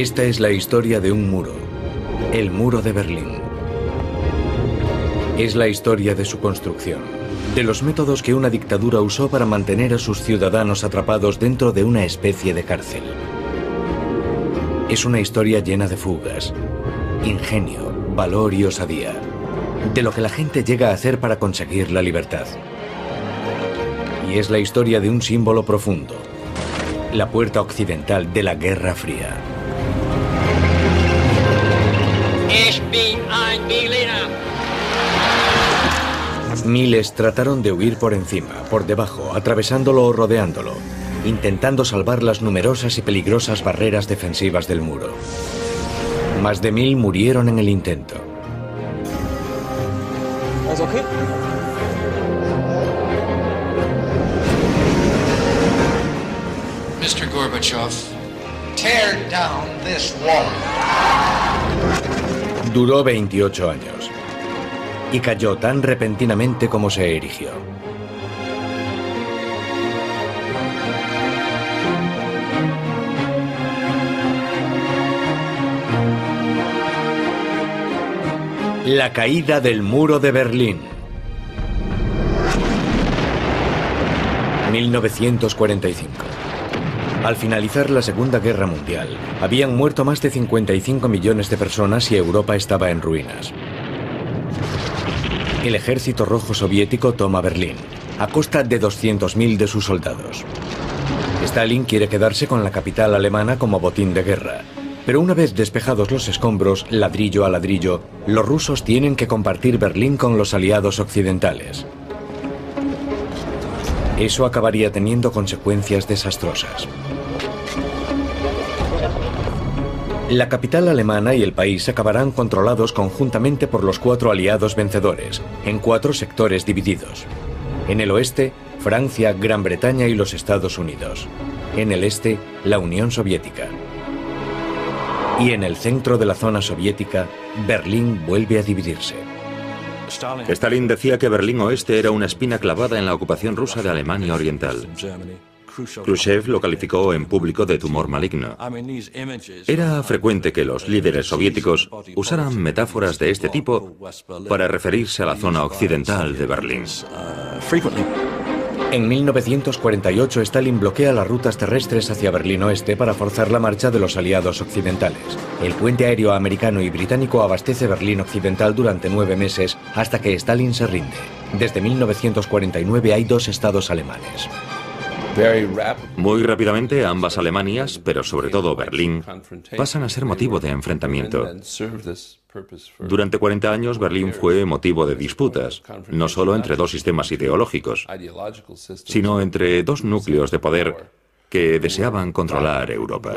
Esta es la historia de un muro, el muro de Berlín. Es la historia de su construcción, de los métodos que una dictadura usó para mantener a sus ciudadanos atrapados dentro de una especie de cárcel. Es una historia llena de fugas, ingenio, valor y osadía, de lo que la gente llega a hacer para conseguir la libertad. Y es la historia de un símbolo profundo, la puerta occidental de la Guerra Fría. Miles trataron de huir por encima, por debajo, atravesándolo o rodeándolo, intentando salvar las numerosas y peligrosas barreras defensivas del muro. Más de 1000 murieron en el intento. Mr. Gorbachev, tear down this wall. Duró 28 años y cayó tan repentinamente como se erigió. La caída del muro de Berlín. 1945. Al finalizar la Segunda Guerra Mundial, habían muerto más de 55 millones de personas y Europa estaba en ruinas. El Ejército Rojo Soviético toma Berlín, a costa de 200.000 de sus soldados. Stalin quiere quedarse con la capital alemana como botín de guerra, pero una vez despejados los escombros, ladrillo a ladrillo, los rusos tienen que compartir Berlín con los aliados occidentales. Eso acabaría teniendo consecuencias desastrosas. La capital alemana y el país acabarán controlados conjuntamente por los 4 aliados vencedores, en 4 sectores divididos. En el oeste, Francia, Gran Bretaña y los Estados Unidos. En el este, la Unión Soviética. Y en el centro de la zona soviética, Berlín vuelve a dividirse. Stalin decía que Berlín Oeste era una espina clavada en la ocupación rusa de Alemania Oriental. Khrushchev lo calificó en público de tumor maligno. Era frecuente que los líderes soviéticos usaran metáforas de este tipo para referirse a la zona occidental de Berlín. En 1948, Stalin bloquea las rutas terrestres hacia Berlín Oeste para forzar la marcha de los aliados occidentales. El puente aéreo americano y británico abastece Berlín Occidental durante 9 meses hasta que Stalin se rinde. Desde 1949 hay 2 estados alemanes. Muy rápidamente ambas Alemanias, pero sobre todo Berlín, pasan a ser motivo de enfrentamiento. Durante 40 años Berlín fue motivo de disputas, no solo entre 2 sistemas ideológicos, sino entre 2 núcleos de poder que deseaban controlar Europa.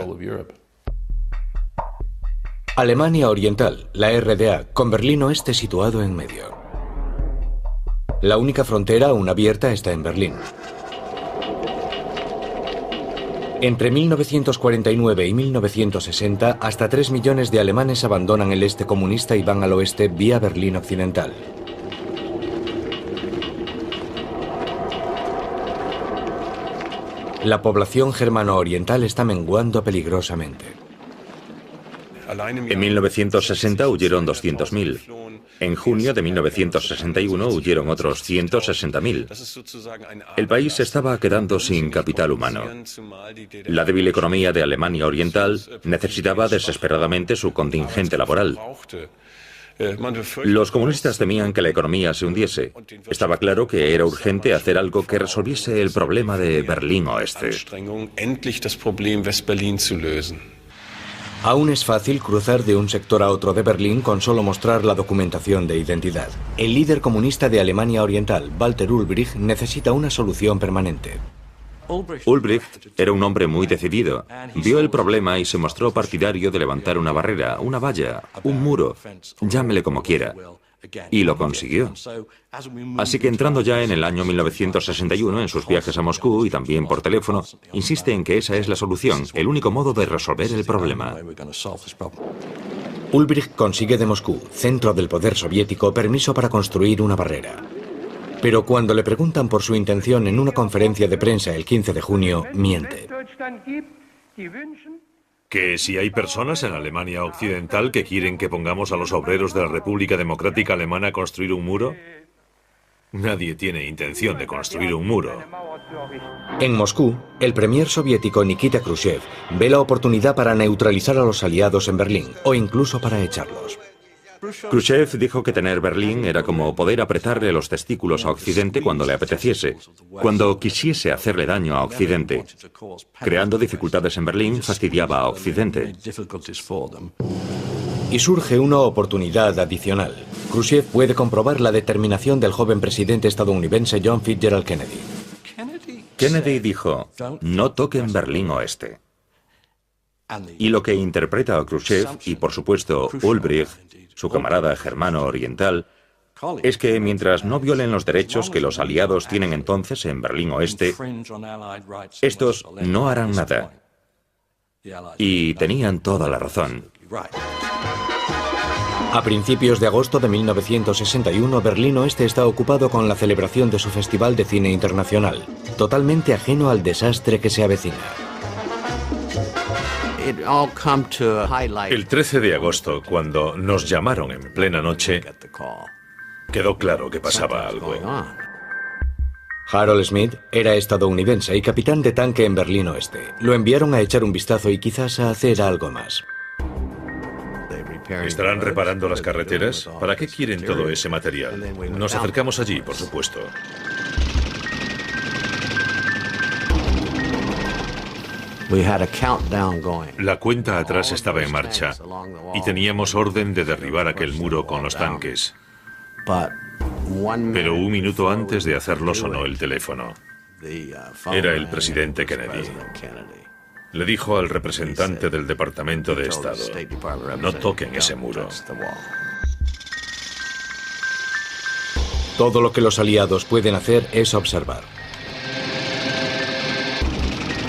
Alemania Oriental, la RDA, con Berlín Oeste situado en medio. La única frontera aún abierta está en Berlín. Entre 1949 y 1960, hasta 3 millones de alemanes abandonan el este comunista y van al oeste vía Berlín Occidental. La población germano-oriental está menguando peligrosamente. En 1960 huyeron 200.000. En junio de 1961 huyeron otros 160.000. El país estaba quedando sin capital humano. La débil economía de Alemania Oriental necesitaba desesperadamente su contingente laboral. Los comunistas temían que la economía se hundiese. Estaba claro que era urgente hacer algo que resolviese el problema de Berlín Oeste. Aún es fácil cruzar de un sector a otro de Berlín con solo mostrar la documentación de identidad. El líder comunista de Alemania Oriental, Walter Ulbricht, necesita una solución permanente. Ulbricht era un hombre muy decidido. Vio el problema y se mostró partidario de levantar una barrera, una valla, un muro, llámele como quiera. Y lo consiguió. Así que entrando ya en el año 1961, en sus viajes a Moscú y también por teléfono, insiste en que esa es la solución, el único modo de resolver el problema. Ulbricht consigue de Moscú, centro del poder soviético, permiso para construir una barrera. Pero cuando le preguntan por su intención en una conferencia de prensa el 15 de junio, miente. Que si hay personas en Alemania Occidental que quieren que pongamos a los obreros de la República Democrática Alemana a construir un muro, nadie tiene intención de construir un muro. En Moscú, el premier soviético Nikita Khrushchev ve la oportunidad para neutralizar a los aliados en Berlín, o incluso para echarlos. Khrushchev dijo que tener Berlín era como poder apretarle los testículos a Occidente cuando le apeteciese, cuando quisiese hacerle daño a Occidente. Creando dificultades en Berlín, fastidiaba a Occidente. Y surge una oportunidad adicional. Khrushchev puede comprobar la determinación del joven presidente estadounidense John Fitzgerald Kennedy. Kennedy dijo, no toquen Berlín Oeste. Y lo que interpreta a Khrushchev, y por supuesto Ulbricht, su camarada germano oriental, es que mientras no violen los derechos que los aliados tienen entonces en Berlín Oeste, estos no harán nada. Y tenían toda la razón. A principios de agosto de 1961, Berlín Oeste está ocupado con la celebración de su Festival de Cine Internacional, totalmente ajeno al desastre que se avecina. El 13 de agosto, cuando nos llamaron en plena noche, quedó claro que pasaba algo. Harold Smith era estadounidense y capitán de tanque en Berlín Oeste. Lo enviaron a echar un vistazo y quizás a hacer algo más. ¿Estarán reparando las carreteras? ¿Para qué quieren todo ese material? Nos acercamos allí, por supuesto. La cuenta atrás estaba en marcha y teníamos orden de derribar aquel muro con los tanques. Pero un minuto antes de hacerlo sonó el teléfono. Era el presidente Kennedy. Le dijo al representante del Departamento de Estado, no toquen ese muro. Todo lo que los aliados pueden hacer es observar.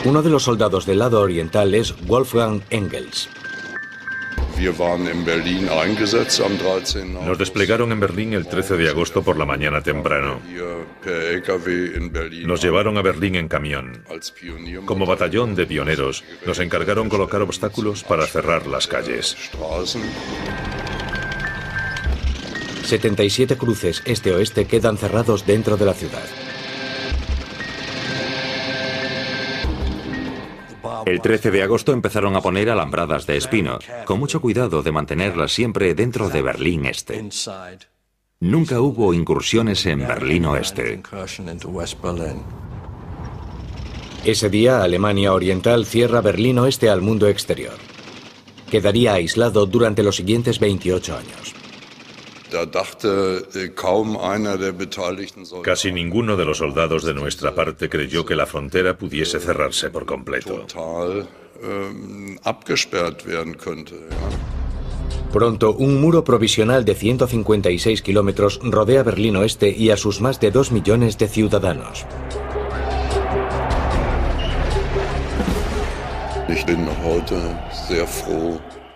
Uno de los soldados del lado oriental es Wolfgang Engels. Nos desplegaron en Berlín el 13 de agosto por la mañana temprano. Nos llevaron a Berlín en camión. Como batallón de pioneros, nos encargaron colocar obstáculos para cerrar las calles. 77 cruces este-oeste quedan cerrados dentro de la ciudad. El 13 de agosto empezaron a poner alambradas de espino, con mucho cuidado de mantenerlas siempre dentro de Berlín Este. Nunca hubo incursiones en Berlín Oeste. Ese día, Alemania Oriental cierra Berlín Oeste al mundo exterior. Quedaría aislado durante los siguientes 28 años. Casi ninguno de los soldados de nuestra parte creyó que la frontera pudiese cerrarse por completo. Pronto, un muro provisional de 156 kilómetros rodea Berlín Oeste y a sus más de 2 millones de ciudadanos.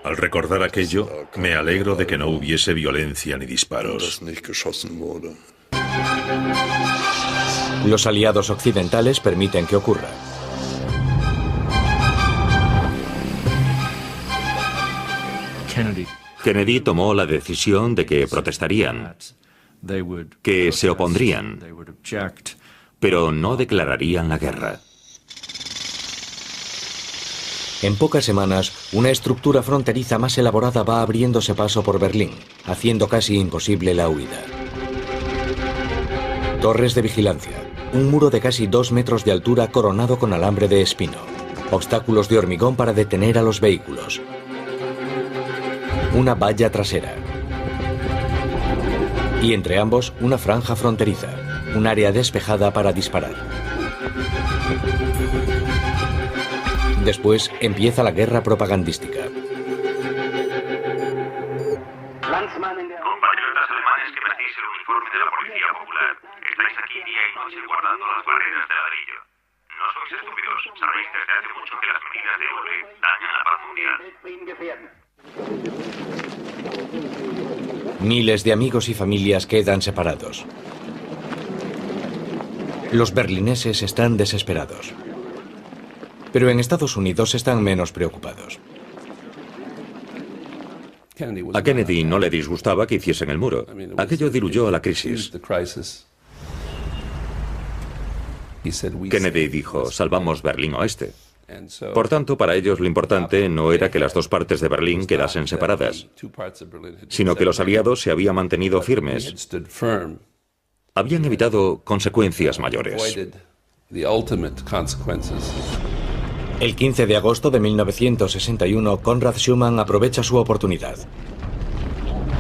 Al recordar aquello, me alegro de que no hubiese violencia ni disparos. Los aliados occidentales permiten que ocurra. Kennedy tomó la decisión de que protestarían, que se opondrían, pero no declararían la guerra. En pocas semanas, una estructura fronteriza más elaborada va abriéndose paso por Berlín, haciendo casi imposible la huida. Torres de vigilancia, un muro de casi 2 metros de altura coronado con alambre de espino, obstáculos de hormigón para detener a los vehículos, una valla trasera y entre ambos una franja fronteriza, un área despejada para disparar. Después empieza la guerra propagandística. Compatriotas alemanes que vestéis el uniforme de la Policía Popular, estáis aquí día y noche guardando las barreras de ladrillo. No sois estúpidos, sabéis desde hace mucho que las medidas de Ulbricht dañan la paz mundial. Miles de amigos y familias quedan separados. Los berlineses están desesperados. Pero en Estados Unidos están menos preocupados. A Kennedy no le disgustaba que hiciesen el muro. Aquello diluyó a la crisis. Kennedy dijo, salvamos Berlín Oeste. Por tanto, para ellos lo importante no era que las dos partes de Berlín quedasen separadas, sino que los aliados se habían mantenido firmes. Habían evitado consecuencias mayores. El 15 de agosto de 1961, Konrad Schumann aprovecha su oportunidad.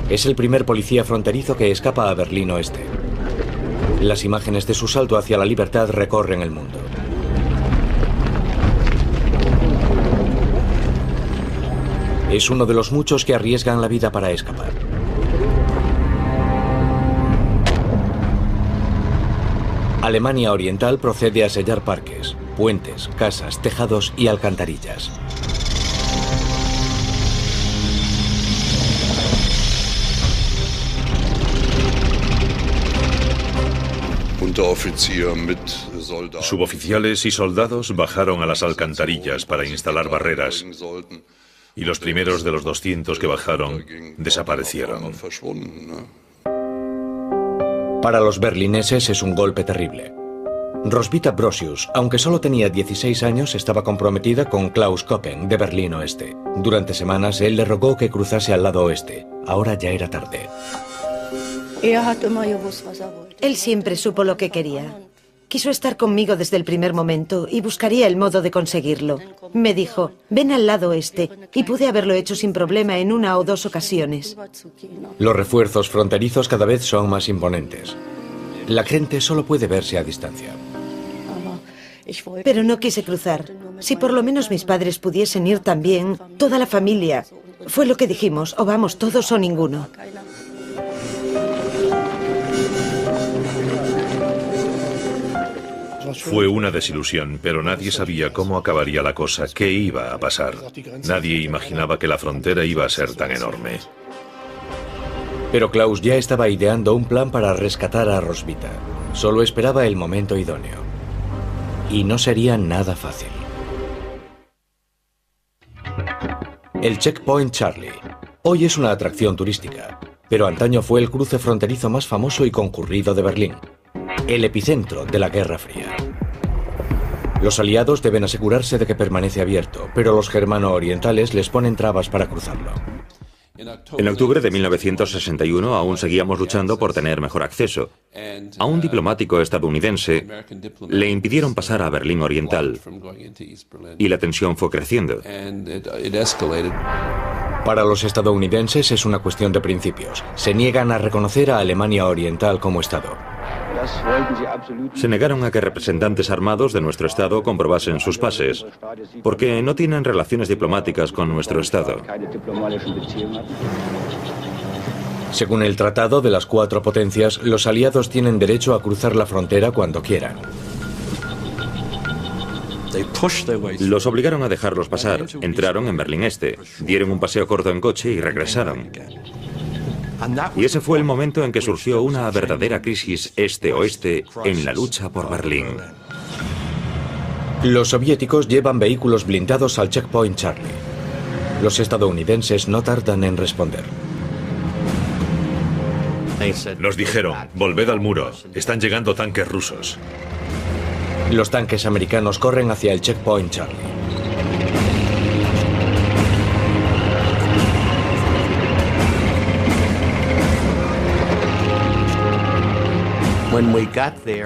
Es el primer policía fronterizo que escapa a Berlín Oeste. Las imágenes de su salto hacia la libertad recorren el mundo. Es uno de los muchos que arriesgan la vida para escapar. Alemania Oriental procede a sellar parques, puentes, casas, tejados y alcantarillas. Suboficiales y soldados bajaron a las alcantarillas para instalar barreras, y los primeros de los 200 que bajaron desaparecieron. Para los berlineses es un golpe terrible. Roswitha Brosius, aunque solo tenía 16 años, estaba comprometida con Klaus Koppen, de Berlín Oeste. Durante semanas, él le rogó que cruzase al lado oeste. Ahora ya era tarde. Él siempre supo lo que quería. Quiso estar conmigo desde el primer momento y buscaría el modo de conseguirlo. Me dijo, ven al lado oeste, y pude haberlo hecho sin problema en 1 o 2 ocasiones. Los refuerzos fronterizos cada vez son más imponentes. La gente solo puede verse a distancia. Pero no quise cruzar. Si por lo menos mis padres pudiesen ir también, toda la familia. Fue lo que dijimos, o vamos todos o ninguno. Fue una desilusión, pero nadie sabía cómo acabaría la cosa, qué iba a pasar. Nadie imaginaba que la frontera iba a ser tan enorme. Pero Klaus ya estaba ideando un plan para rescatar a Roswitha. Solo esperaba el momento idóneo. Y no sería nada fácil. El Checkpoint Charlie. Hoy es una atracción turística, pero antaño fue el cruce fronterizo más famoso y concurrido de Berlín. El epicentro de la Guerra Fría. Los aliados deben asegurarse de que permanece abierto, pero los germano-orientales les ponen trabas para cruzarlo. En octubre de 1961 aún seguíamos luchando por tener mejor acceso. A un diplomático estadounidense le impidieron pasar a Berlín Oriental y la tensión fue creciendo. Para los estadounidenses es una cuestión de principios. Se niegan a reconocer a Alemania Oriental como Estado. Se negaron a que representantes armados de nuestro Estado comprobasen sus pases, porque no tienen relaciones diplomáticas con nuestro Estado. Según el Tratado de las 4 Potencias, los aliados tienen derecho a cruzar la frontera cuando quieran. Los obligaron a dejarlos pasar, entraron en Berlín Este, dieron un paseo corto en coche y regresaron. Y ese fue el momento en que surgió una verdadera crisis este-oeste en la lucha por Berlín. Los soviéticos llevan vehículos blindados al Checkpoint Charlie. Los estadounidenses no tardan en responder. Nos dijeron, volved al muro, están llegando tanques rusos. Los tanques americanos corren hacia el Checkpoint Charlie.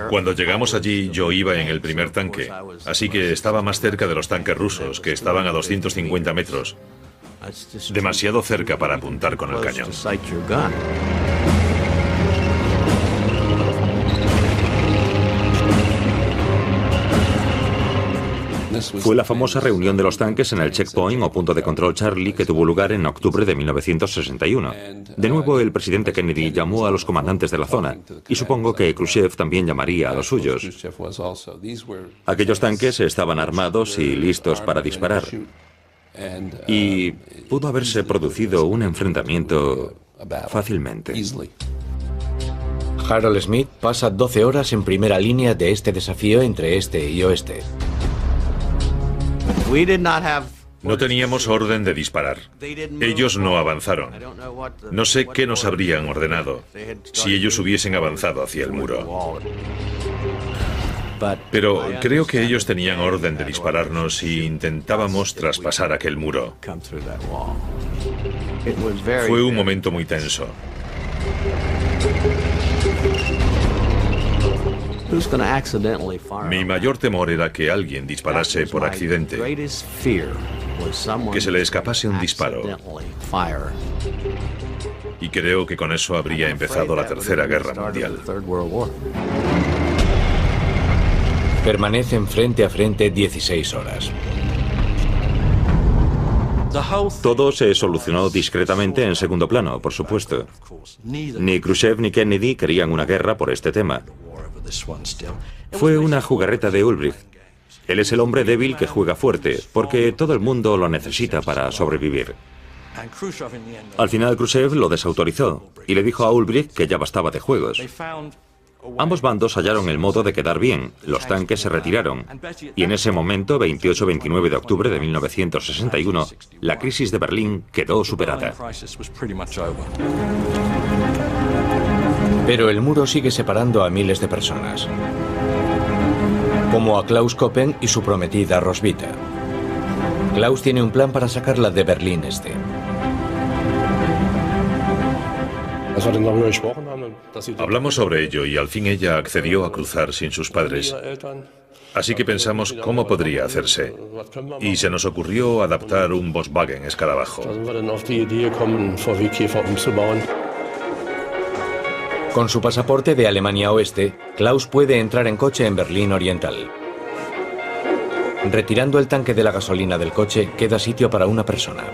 Cuando llegamos allí, yo iba en el primer tanque, así que estaba más cerca de los tanques rusos, que estaban a 250 metros. Demasiado cerca para apuntar con el cañón. Fue la famosa reunión de los tanques en el Checkpoint o punto de control Charlie que tuvo lugar en octubre de 1961. De nuevo, el presidente Kennedy llamó a los comandantes de la zona y supongo que Khrushchev también llamaría a los suyos. Aquellos tanques estaban armados y listos para disparar. Y pudo haberse producido un enfrentamiento fácilmente. Harold Smith pasa 12 horas en primera línea de este desafío entre este y oeste. No teníamos orden de disparar. Ellos no avanzaron. No sé qué nos habrían ordenado si ellos hubiesen avanzado hacia el muro. Pero creo que ellos tenían orden de dispararnos si intentábamos traspasar aquel muro. Fue un momento muy tenso. Mi mayor temor era que alguien disparase por accidente, que se le escapase un disparo. Y creo que con eso habría empezado la Tercera Guerra Mundial. Permanecen frente a frente 16 horas. Todo se solucionó discretamente en segundo plano, por supuesto. Ni Khrushchev ni Kennedy querían una guerra por este tema. Fue una jugarreta de Ulbricht. Él es el hombre débil que juega fuerte, porque todo el mundo lo necesita para sobrevivir. Al final Khrushchev lo desautorizó y le dijo a Ulbricht que ya bastaba de juegos. Ambos bandos hallaron el modo de quedar bien, los tanques se retiraron, y en ese momento, 28-29 de octubre de 1961, la crisis de Berlín quedó superada. Pero el muro sigue separando a miles de personas, como a Klaus Koppen y su prometida Roswitha. Klaus tiene un plan para sacarla de Berlín Este. Hablamos sobre ello y al fin ella accedió a cruzar sin sus padres. Así que pensamos cómo podría hacerse. Y se nos ocurrió adaptar un Volkswagen Escarabajo. Con su pasaporte de Alemania Oeste, Klaus puede entrar en coche en Berlín Oriental. Retirando el tanque de la gasolina del coche, queda sitio para una persona.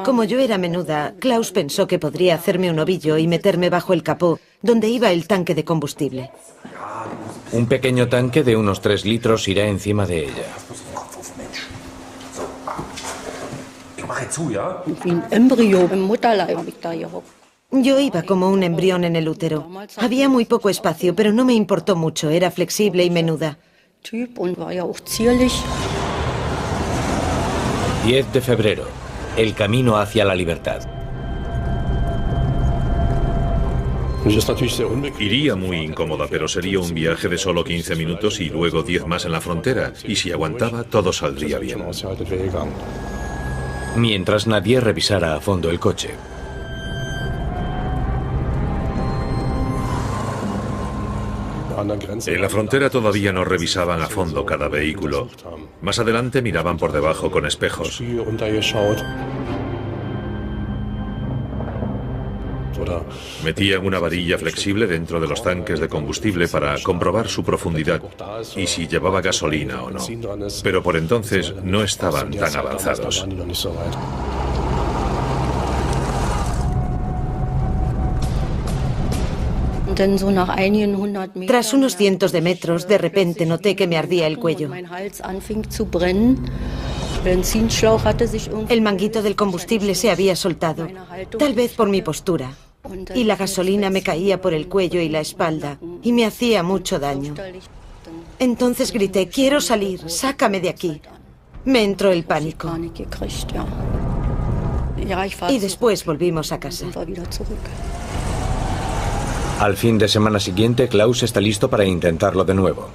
Como yo era menuda, Klaus pensó que podría hacerme un ovillo y meterme bajo el capó, donde iba el tanque de combustible. Un pequeño tanque de unos 3 litros irá encima de ella. Yo iba como un embrión en el útero. Había muy poco espacio, pero no me importó mucho, era flexible y menuda. 10 de febrero. El camino hacia la libertad. Iría muy incómoda, pero sería un viaje de solo 15 minutos y luego 10 más en la frontera. Y si aguantaba, todo saldría bien. Mientras nadie revisara a fondo el coche. En la frontera todavía no revisaban a fondo cada vehículo. Más adelante miraban por debajo con espejos. Metían una varilla flexible dentro de los tanques de combustible para comprobar su profundidad y si llevaba gasolina o no. Pero por entonces no estaban tan avanzados. Tras unos cientos de metros, de repente noté que me ardía el cuello. El manguito del combustible se había soltado, tal vez por mi postura, y la gasolina me caía por el cuello y la espalda, y me hacía mucho daño. Entonces grité, quiero salir, sácame de aquí. Me entró el pánico. Y después volvimos a casa. Al fin de semana siguiente, Klaus está listo para intentarlo de nuevo.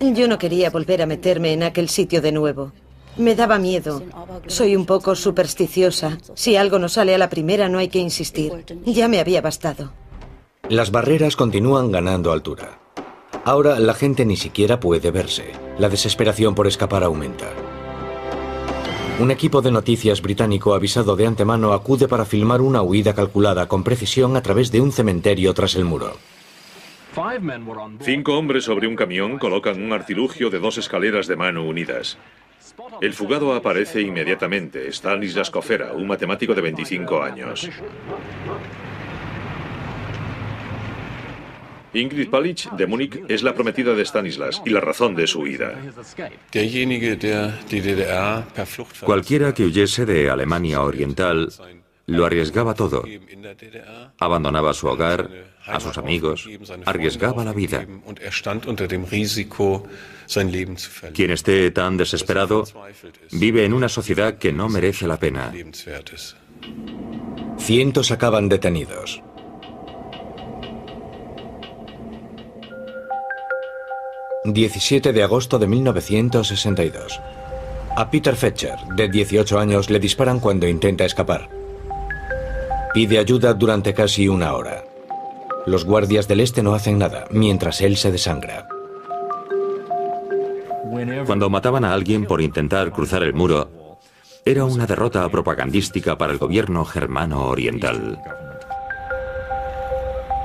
Yo no quería volver a meterme en aquel sitio de nuevo. Me daba miedo. Soy un poco supersticiosa. Si algo no sale a la primera, no hay que insistir. Ya me había bastado. Las barreras continúan ganando altura. Ahora la gente ni siquiera puede verse. La desesperación por escapar aumenta. Un equipo de noticias británico avisado de antemano acude para filmar una huida calculada con precisión a través de un cementerio tras el muro. 5 hombres sobre un camión colocan un artilugio de 2 escaleras de mano unidas. El fugado aparece inmediatamente, Stanislas Kofera, un matemático de 25 años. Ingrid Palic, de Múnich, es la prometida de Stanislas y la razón de su huida. Cualquiera que huyese de Alemania Oriental Lo arriesgaba todo. Abandonaba su hogar, a sus amigos, arriesgaba la vida. Quien esté tan desesperado vive en una sociedad que no merece la pena. Cientos acaban detenidos. ...17 de agosto de 1962. A Peter Fetcher, de 18 años, le disparan cuando intenta escapar. Pide ayuda durante casi una hora. Los guardias del este no hacen nada, mientras él se desangra. Cuando mataban a alguien por intentar cruzar el muro, era una derrota propagandística para el gobierno germano oriental.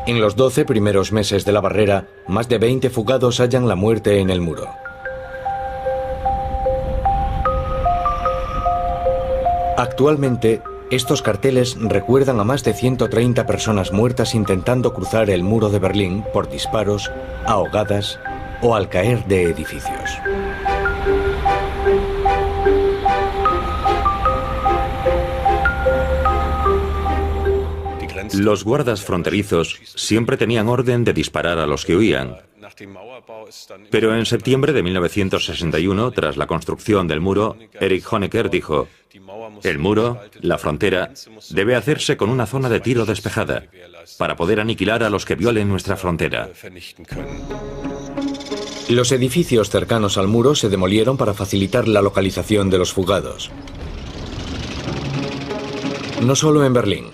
En los 12 primeros meses de la barrera, más de 20 fugados hallan la muerte en el muro. Actualmente, estos carteles recuerdan a más de 130 personas muertas intentando cruzar el muro de Berlín por disparos, ahogadas o al caer de edificios. Los guardas fronterizos siempre tenían orden de disparar a los que huían. Pero en septiembre de 1961, tras la construcción del muro, Erich Honecker dijo: el muro, la frontera, debe hacerse con una zona de tiro despejada, para poder aniquilar a los que violen nuestra frontera. Los edificios cercanos al muro se demolieron para facilitar la localización de los fugados. No solo en Berlín.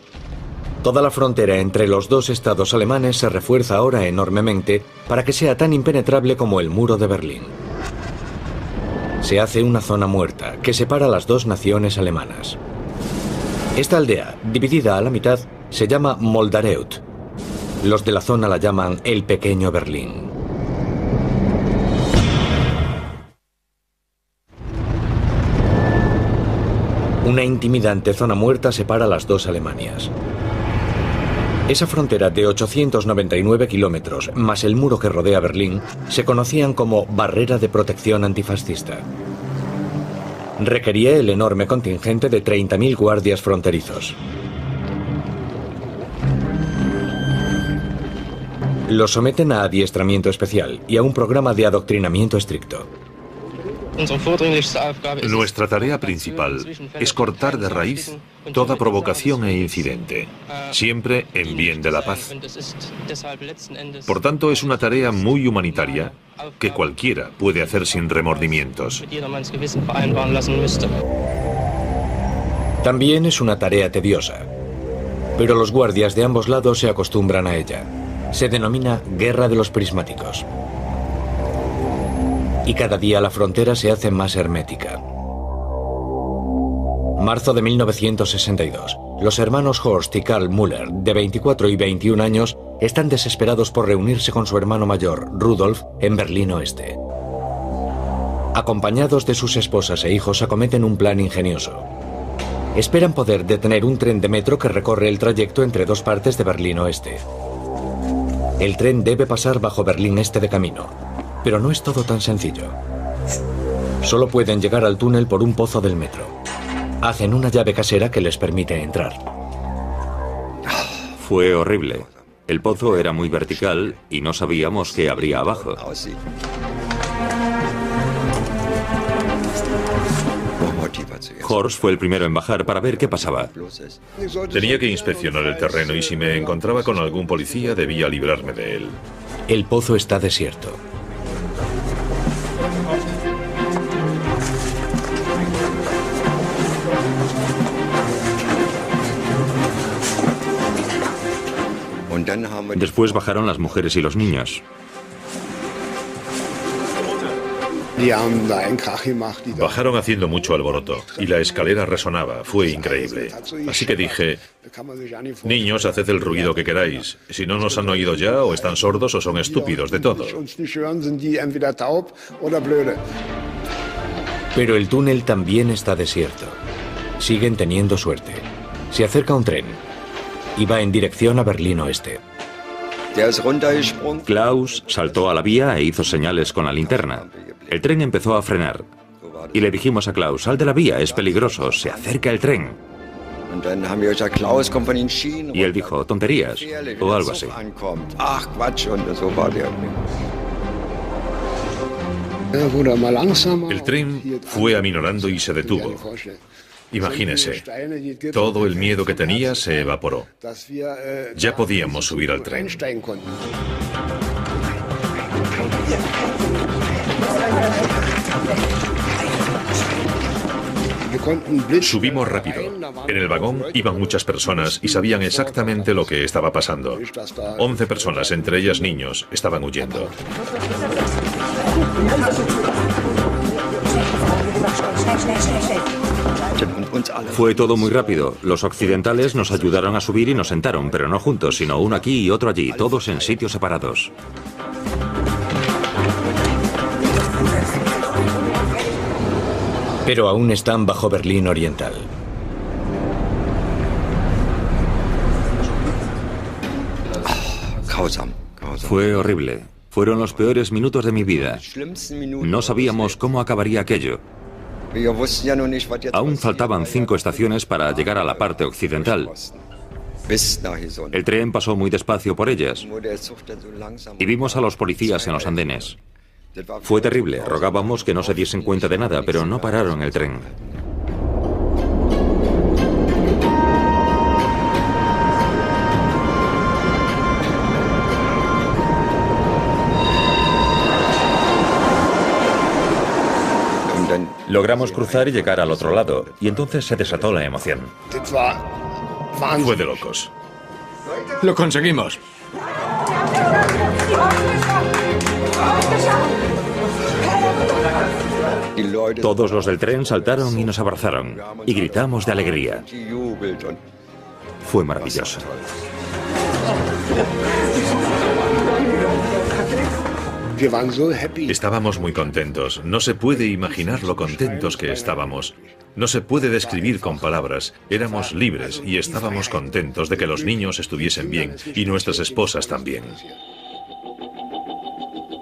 Toda la frontera entre los dos estados alemanes se refuerza ahora enormemente para que sea tan impenetrable como el muro de Berlín. Se hace una zona muerta que separa las dos naciones alemanas. Esta aldea, dividida a la mitad, se llama Moldareut. Los de la zona la llaman el Pequeño Berlín. Una intimidante zona muerta separa las dos Alemanias. Esa frontera de 899 kilómetros, más el muro que rodea Berlín, se conocían como Barrera de Protección Antifascista. Requería el enorme contingente de 30.000 guardias fronterizos. Los someten a adiestramiento especial y a un programa de adoctrinamiento estricto. Nuestra tarea principal es cortar de raíz toda provocación e incidente, siempre en bien de la paz. Por tanto, es una tarea muy humanitaria que cualquiera puede hacer sin remordimientos. También es una tarea tediosa, pero los guardias de ambos lados se acostumbran a ella. Se denomina Guerra de los Prismáticos. Y cada día la frontera se hace más hermética. Marzo de 1962. Los hermanos Horst y Karl Müller, de 24 y 21 años, están desesperados por reunirse con su hermano mayor, Rudolf, en Berlín Oeste. Acompañados de sus esposas e hijos, acometen un plan ingenioso. Esperan poder detener un tren de metro que recorre el trayecto entre dos partes de Berlín Oeste. El tren debe pasar bajo Berlín Este de camino. Pero no es todo tan sencillo. Solo pueden llegar al túnel por un pozo del metro. Hacen una llave casera que les permite entrar. Fue horrible. El pozo era muy vertical y no sabíamos qué habría abajo. Horst fue el primero en bajar para ver qué pasaba. Tenía que inspeccionar el terreno y si me encontraba con algún policía debía librarme de él. El pozo está desierto. Después bajaron las mujeres y los niños. Bajaron haciendo mucho alboroto y la escalera resonaba, fue increíble. Así que dije: niños, haced el ruido que queráis. Si no nos han oído ya, o están sordos o son estúpidos, de todo. Pero el túnel también está desierto. Siguen teniendo suerte. Se acerca un tren y va en dirección a Berlín Oeste. Klaus saltó a la vía e hizo señales con la linterna. El tren empezó a frenar. Y le dijimos a Klaus: sal de la vía, es peligroso, se acerca el tren. Y él dijo, tonterías, o algo así. El tren fue aminorando y se detuvo. Imagínese, todo el miedo que tenía se evaporó. Ya podíamos subir al tren. Subimos rápido. En el vagón iban muchas personas y sabían exactamente lo que estaba pasando. 11 personas, entre ellas niños, estaban huyendo. Fue todo muy rápido. Los occidentales nos ayudaron a subir y nos sentaron, pero no juntos, sino uno aquí y otro allí, todos en sitios separados. Pero aún están bajo Berlín Oriental. Fue horrible. Fueron los peores minutos de mi vida. No sabíamos cómo acabaría aquello. Aún faltaban 5 estaciones para llegar a la parte occidental. El tren pasó muy despacio por ellas y vimos a los policías en los andenes. Fue terrible, rogábamos que no se diesen cuenta de nada, pero no pararon el tren. Logramos cruzar y llegar al otro lado, y entonces se desató la emoción. Fue de locos. ¡Lo conseguimos! Todos los del tren saltaron y nos abrazaron, y gritamos de alegría. Fue maravilloso. Estábamos muy contentos. No se puede imaginar lo contentos que estábamos. No se puede describir con palabras. Éramos libres y estábamos contentos de que los niños estuviesen bien y nuestras esposas también.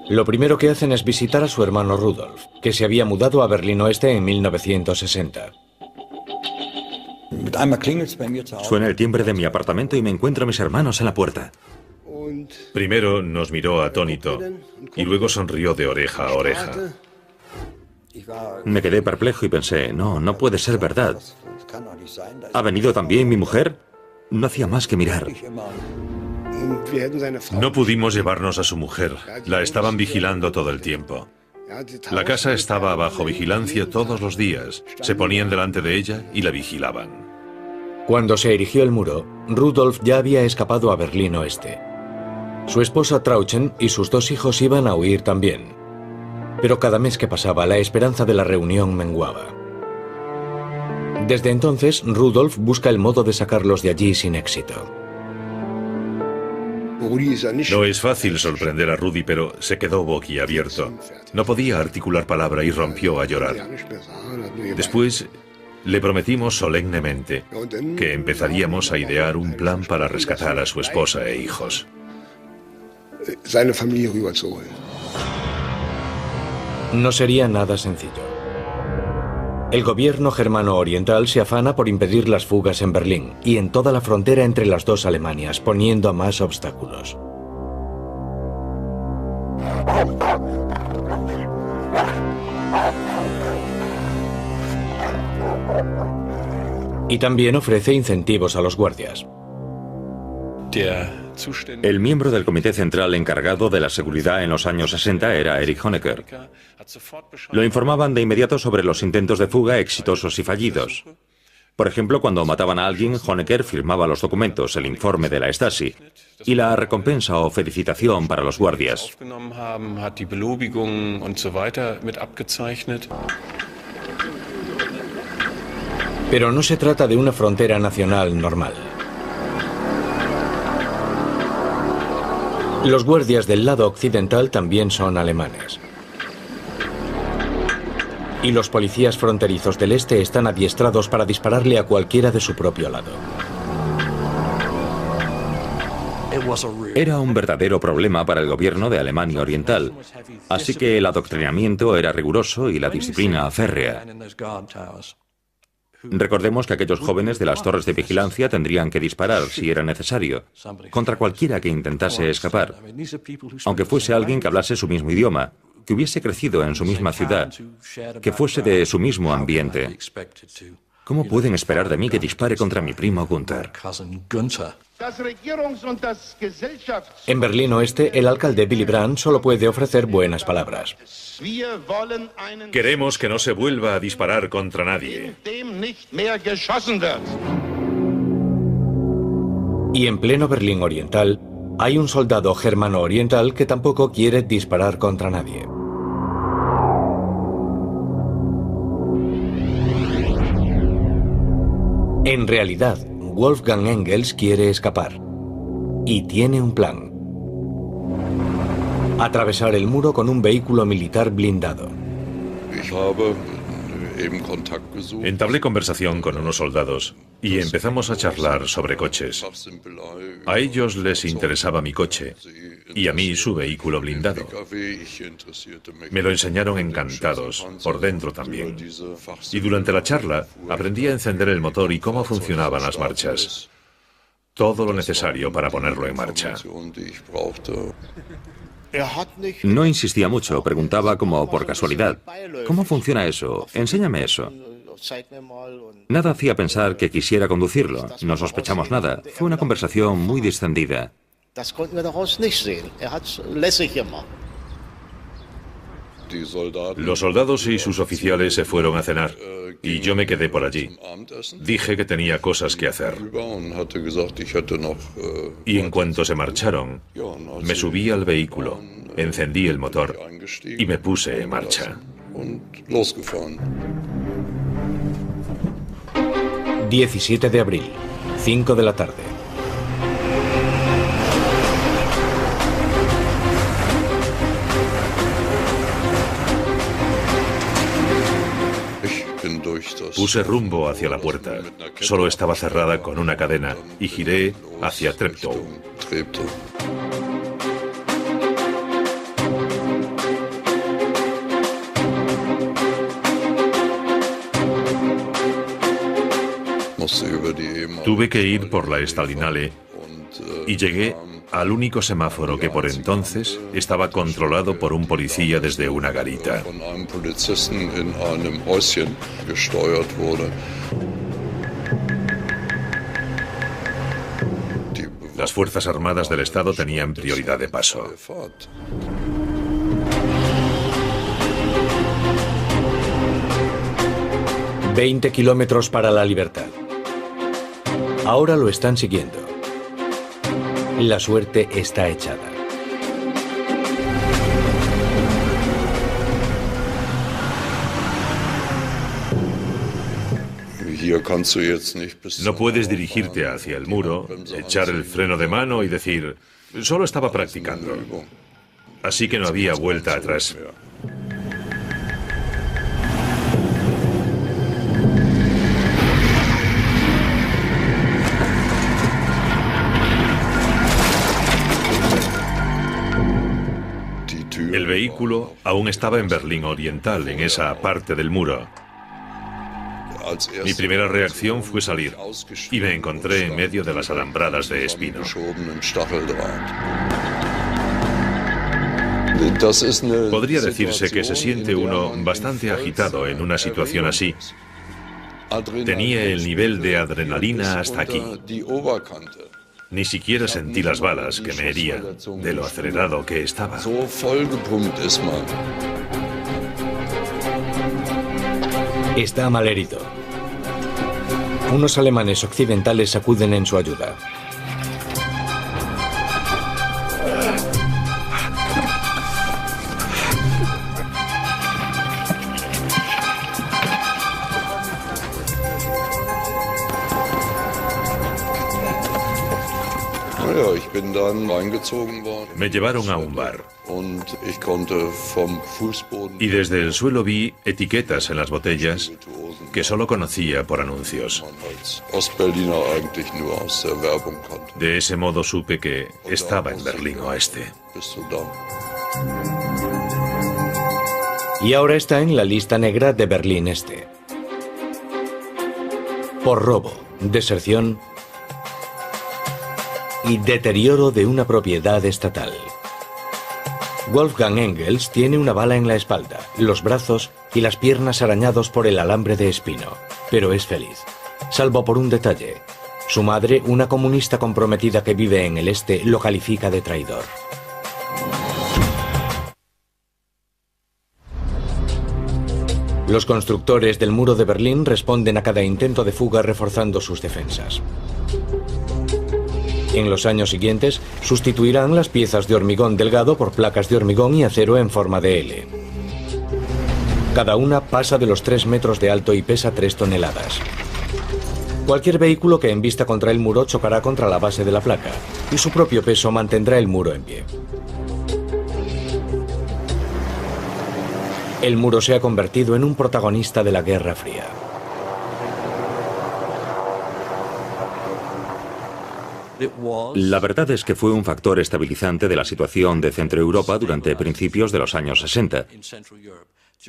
Lo primero que hacen es visitar a su hermano Rudolf, que se había mudado a Berlín Oeste en 1960. Suena el timbre de mi apartamento y me encuentro a mis hermanos en la puerta. Primero nos miró atónito y luego sonrió de oreja a oreja. Me quedé perplejo y pensé, no puede ser verdad. ¿Ha venido también mi mujer? No hacía más que mirar. No pudimos llevarnos a su mujer. La estaban vigilando todo el tiempo. La casa estaba bajo vigilancia todos los días. Se ponían delante de ella y la vigilaban. Cuando se erigió el muro, Rudolf ya había escapado a Berlín Oeste. Su esposa Trauchen y sus 2 hijos iban a huir también. Pero cada mes que pasaba, la esperanza de la reunión menguaba. Desde entonces, Rudolf busca el modo de sacarlos de allí sin éxito. No es fácil sorprender a Rudy, pero se quedó boquiabierto. No podía articular palabra y rompió a llorar. Después, le prometimos solemnemente que empezaríamos a idear un plan para rescatar a su esposa e hijos. No sería nada sencillo. El gobierno germano oriental se afana por impedir las fugas en Berlín y en toda la frontera entre las 2 Alemanias, poniendo a más obstáculos. Y también ofrece incentivos a los guardias. El miembro del comité central encargado de la seguridad en los años 60 era Erich Honecker. Lo informaban de inmediato sobre los intentos de fuga exitosos y fallidos. Por ejemplo, cuando mataban a alguien, Honecker firmaba los documentos, el informe de la Stasi, y la recompensa o felicitación para los guardias. Pero no se trata de una frontera nacional normal. Los guardias del lado occidental también son alemanes. Y los policías fronterizos del este están adiestrados para dispararle a cualquiera de su propio lado. Era un verdadero problema para el gobierno de Alemania Oriental, así que el adoctrinamiento era riguroso y la disciplina férrea. Recordemos que aquellos jóvenes de las torres de vigilancia tendrían que disparar, si era necesario, contra cualquiera que intentase escapar, aunque fuese alguien que hablase su mismo idioma, que hubiese crecido en su misma ciudad, que fuese de su mismo ambiente. ¿Cómo pueden esperar de mí que dispare contra mi primo Gunther? En Berlín Oeste, el alcalde Willy Brandt solo puede ofrecer buenas palabras. Queremos que no se vuelva a disparar contra nadie. Y en pleno Berlín Oriental, hay un soldado germano-oriental que tampoco quiere disparar contra nadie. En realidad, Wolfgang Engels quiere escapar. Y tiene un plan. Atravesar el muro con un vehículo militar blindado. Entablé conversación con unos soldados y empezamos a charlar sobre coches. A ellos les interesaba mi coche y a mí su vehículo blindado. Me lo enseñaron encantados, por dentro también. Y durante la charla aprendí a encender el motor y cómo funcionaban las marchas. Todo lo necesario para ponerlo en marcha. No insistía mucho, preguntaba como por casualidad. ¿Cómo funciona eso? Enséñame eso. Nada hacía pensar que quisiera conducirlo. No sospechamos nada. Fue una conversación muy distendida. Los soldados y sus oficiales se fueron a cenar y yo me quedé por allí. Dije que tenía cosas que hacer. Y en cuanto se marcharon, me subí al vehículo, encendí el motor y me puse en marcha. 17 de abril, 5 de la tarde. Puse rumbo hacia la puerta. Solo estaba cerrada con una cadena y giré hacia Treptow. Tuve que ir por la Stalinale y llegué al único semáforo que por entonces estaba controlado por un policía desde una garita. Las Fuerzas Armadas del Estado tenían prioridad de paso. «20 kilómetros para la libertad». Ahora lo están siguiendo. La suerte está echada. No puedes dirigirte hacia el muro, echar el freno de mano y decir, solo estaba practicando. Así que no había vuelta atrás. El vehículo aún estaba en Berlín Oriental, en esa parte del muro. Mi primera reacción fue salir y me encontré en medio de las alambradas de espino. Podría decirse que se siente uno bastante agitado en una situación así. Tenía el nivel de adrenalina hasta aquí. Ni siquiera sentí las balas que me herían, de lo acelerado que estaba. Está malherido. Unos alemanes occidentales acuden en su ayuda. Me llevaron a un bar y desde el suelo vi etiquetas en las botellas que solo conocía por anuncios. De ese modo supe que estaba en Berlín Oeste. Y ahora está en la lista negra de Berlín Este. por robo, deserción y deterioro de una propiedad estatal. Wolfgang Engels tiene una bala en la espalda, los brazos y las piernas arañados por el alambre de espino, pero es feliz, salvo por un detalle. Su madre, una comunista comprometida que vive en el este, lo califica de traidor. Los constructores del muro de Berlín responden a cada intento de fuga reforzando sus defensas. En los años siguientes, sustituirán las piezas de hormigón delgado por placas de hormigón y acero en forma de L. Cada una pasa de los 3 metros de alto y pesa 3 toneladas. Cualquier vehículo que embista contra el muro chocará contra la base de la placa, y su propio peso mantendrá el muro en pie. El muro se ha convertido en un protagonista de la Guerra Fría. La verdad es que fue un factor estabilizante de la situación de Centroeuropa durante principios de los años 60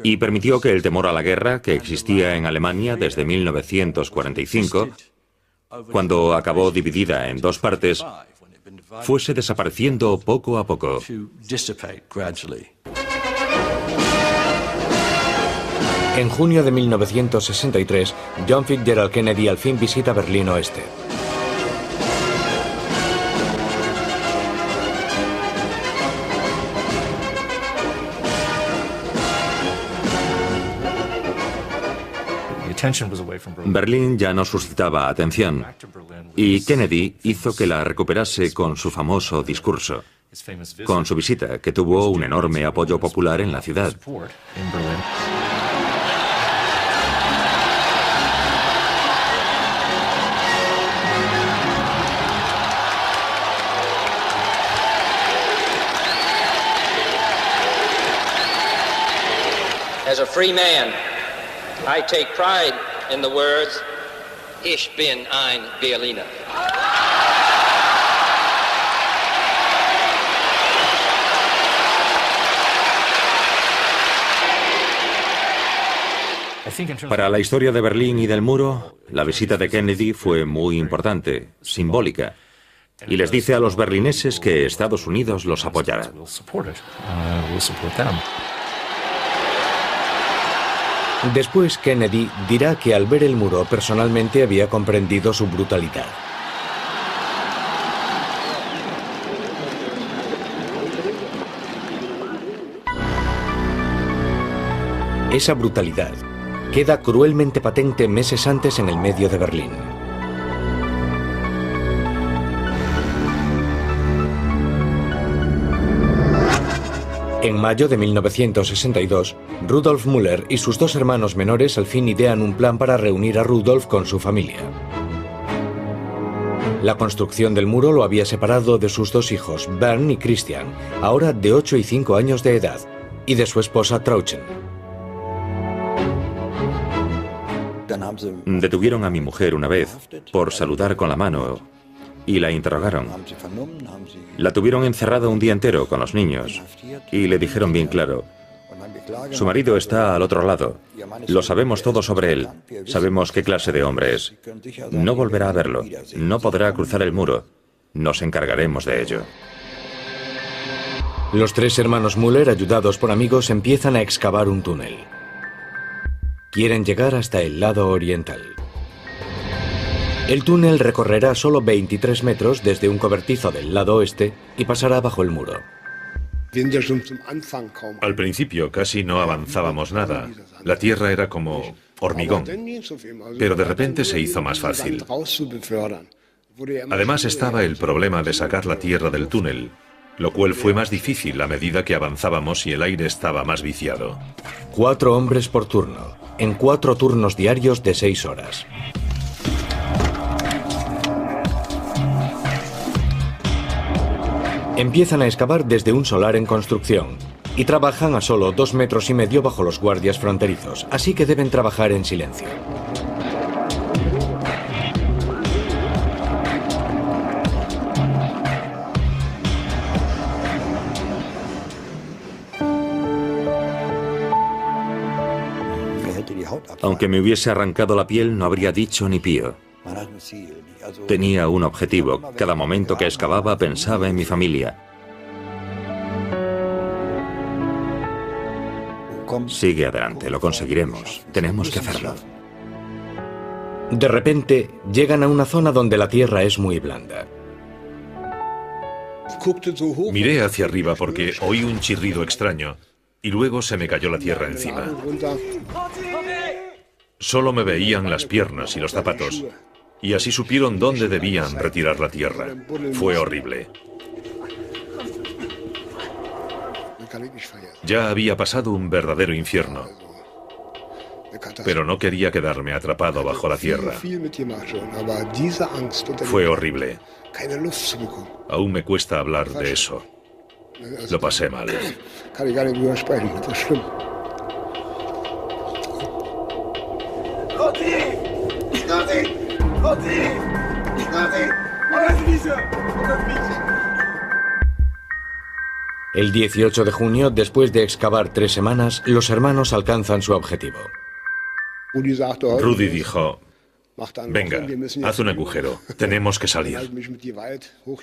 y permitió que el temor a la guerra, que existía en Alemania desde 1945, cuando acabó dividida en 2 partes, fuese desapareciendo poco a poco. En junio de 1963, John Fitzgerald Kennedy al fin visita Berlín Oeste. Berlín ya no suscitaba atención y Kennedy hizo que la recuperase con su famoso discurso, con su visita, que tuvo un enorme apoyo popular en la ciudad. As a free man, I take pride in the words, Ich bin ein Berliner. Para la historia de Berlín y del muro, la visita de Kennedy fue muy importante, simbólica, y les dice a los berlineses que Estados Unidos los apoyará. Después, Kennedy dirá que al ver el muro personalmente había comprendido su brutalidad. Esa brutalidad queda cruelmente patente meses antes en el medio de Berlín. En mayo de 1962, Rudolf Müller y sus 2 hermanos menores al fin idean un plan para reunir a Rudolf con su familia. La construcción del muro lo había separado de sus 2 hijos, Bernd y Christian, ahora de 8 y 5 años de edad, y de su esposa Trauchen. Detuvieron a mi mujer una vez por saludar con la mano y la interrogaron. La tuvieron encerrada un día entero con los niños y le dijeron bien claro: su marido está al otro lado. Lo sabemos todo sobre él. Sabemos qué clase de hombre es. No volverá a verlo. No podrá cruzar el muro. Nos encargaremos de ello. Los 3 hermanos Müller, ayudados por amigos, empiezan a excavar un túnel. Quieren llegar hasta el lado oriental. El túnel recorrerá solo 23 metros desde un cobertizo del lado oeste y pasará bajo el muro. Al principio casi no avanzábamos nada. La tierra era como hormigón, pero de repente se hizo más fácil. Además estaba el problema de sacar la tierra del túnel, lo cual fue más difícil a medida que avanzábamos y el aire estaba más viciado. 4 hombres por turno, en 4 turnos diarios de 6 horas. Empiezan a excavar desde un solar en construcción y trabajan a solo 2,5 metros bajo los guardias fronterizos, así que deben trabajar en silencio. Aunque me hubiese arrancado la piel, no habría dicho ni pío. Tenía un objetivo. Cada momento que excavaba pensaba en mi familia. Sigue adelante, lo conseguiremos. Tenemos que hacerlo. De repente, llegan a una zona donde la tierra es muy blanda. Miré hacia arriba porque oí un chirrido extraño y luego se me cayó la tierra encima. Solo me veían las piernas y los zapatos, y así supieron dónde debían retirar la tierra. Fue horrible. Ya había pasado un verdadero infierno, pero no quería quedarme atrapado bajo la tierra. Fue horrible. Aún me cuesta hablar de eso. Lo pasé mal. El 18 de junio, después de excavar 3 semanas, los hermanos alcanzan su objetivo. Rudy dijo: venga, haz un agujero, tenemos que salir.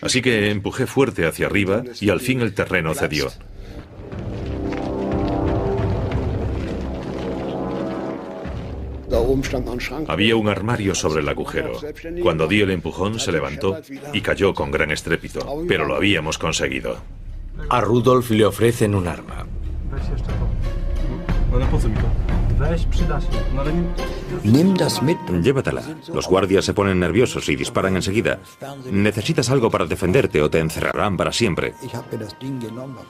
Así que empujé fuerte hacia arriba y al fin el terreno cedió. Había un armario sobre el agujero. Cuando di el empujón se levantó y cayó con gran estrépito, pero lo habíamos conseguido. A Rudolf le ofrecen un arma. Llévatela. Los guardias se ponen nerviosos y disparan enseguida. Necesitas algo para defenderte o te encerrarán para siempre.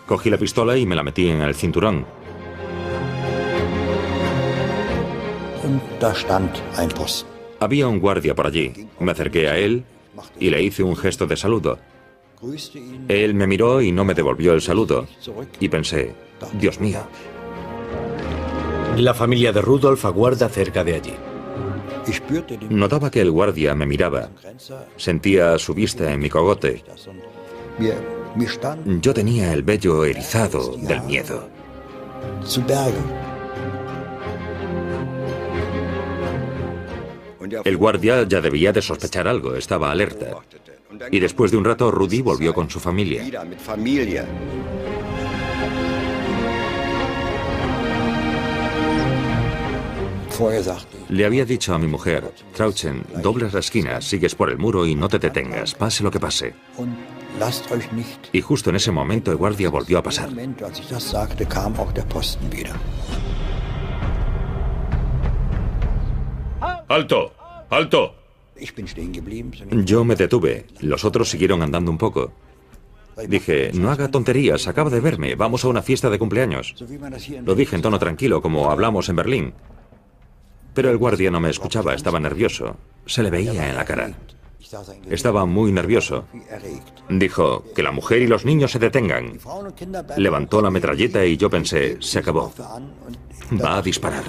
Cogí la pistola y me la metí en el cinturón. Había un guardia por allí. Me acerqué a él y le hice un gesto de saludo. Él me miró y no me devolvió el saludo. Y pensé: Dios mío. La familia de Rudolf aguarda cerca de allí. Notaba que el guardia me miraba. Sentía su vista en mi cogote. Yo tenía el vello erizado del miedo. El guardia ya debía de sospechar algo, estaba alerta. Y después de un rato, Rudy volvió con su familia. Le había dicho a mi mujer: Trauchen, doblas la esquina, sigues por el muro y no te detengas, pase lo que pase. Y justo en ese momento el guardia volvió a pasar. ¡Alto! ¡Alto! Yo me detuve, los otros siguieron andando un poco. Dije: no haga tonterías, acaba de verme, vamos a una fiesta de cumpleaños. Lo dije en tono tranquilo, como hablamos en Berlín. Pero el guardia no me escuchaba, estaba nervioso. Se le veía en la cara. Estaba muy nervioso. Dijo: que la mujer y los niños se detengan. Levantó la metralleta y yo pensé: se acabó. Va a disparar.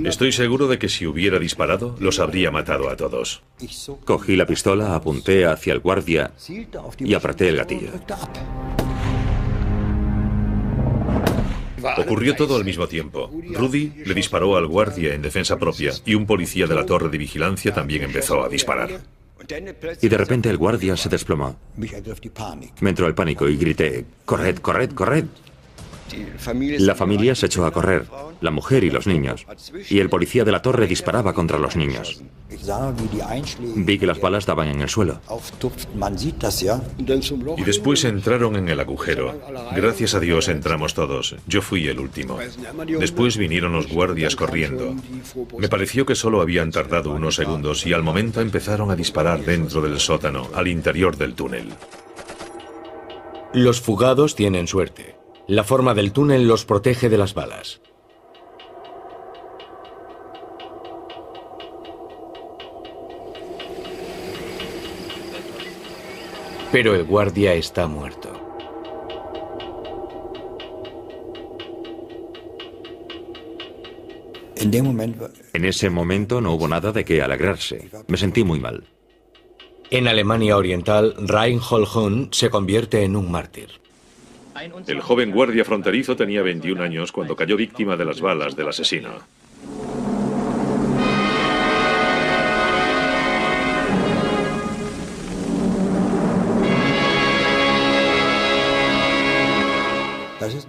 Estoy seguro de que si hubiera disparado, los habría matado a todos. Cogí la pistola, apunté hacia el guardia y apreté el gatillo. Ocurrió todo al mismo tiempo. Rudy le disparó al guardia en defensa propia y un policía de la torre de vigilancia también empezó a disparar. Y de repente el guardia se desplomó. Me entró el pánico y grité: corred, corred, corred. La familia se echó a correr, la mujer y los niños, y el policía de la torre disparaba contra los niños. Vi que las balas daban en el suelo. Y después entraron en el agujero. Gracias a Dios entramos todos. Yo fui el último. Después vinieron los guardias corriendo. Me pareció que solo habían tardado unos segundos y al momento empezaron a disparar dentro del sótano, al interior del túnel. Los fugados tienen suerte. La forma del túnel los protege de las balas. Pero el guardia está muerto. En ese momento no hubo nada de qué alegrarse. Me sentí muy mal. En Alemania Oriental, Reinhold Hund se convierte en un mártir. El joven guardia fronterizo tenía 21 años cuando cayó víctima de las balas del asesino.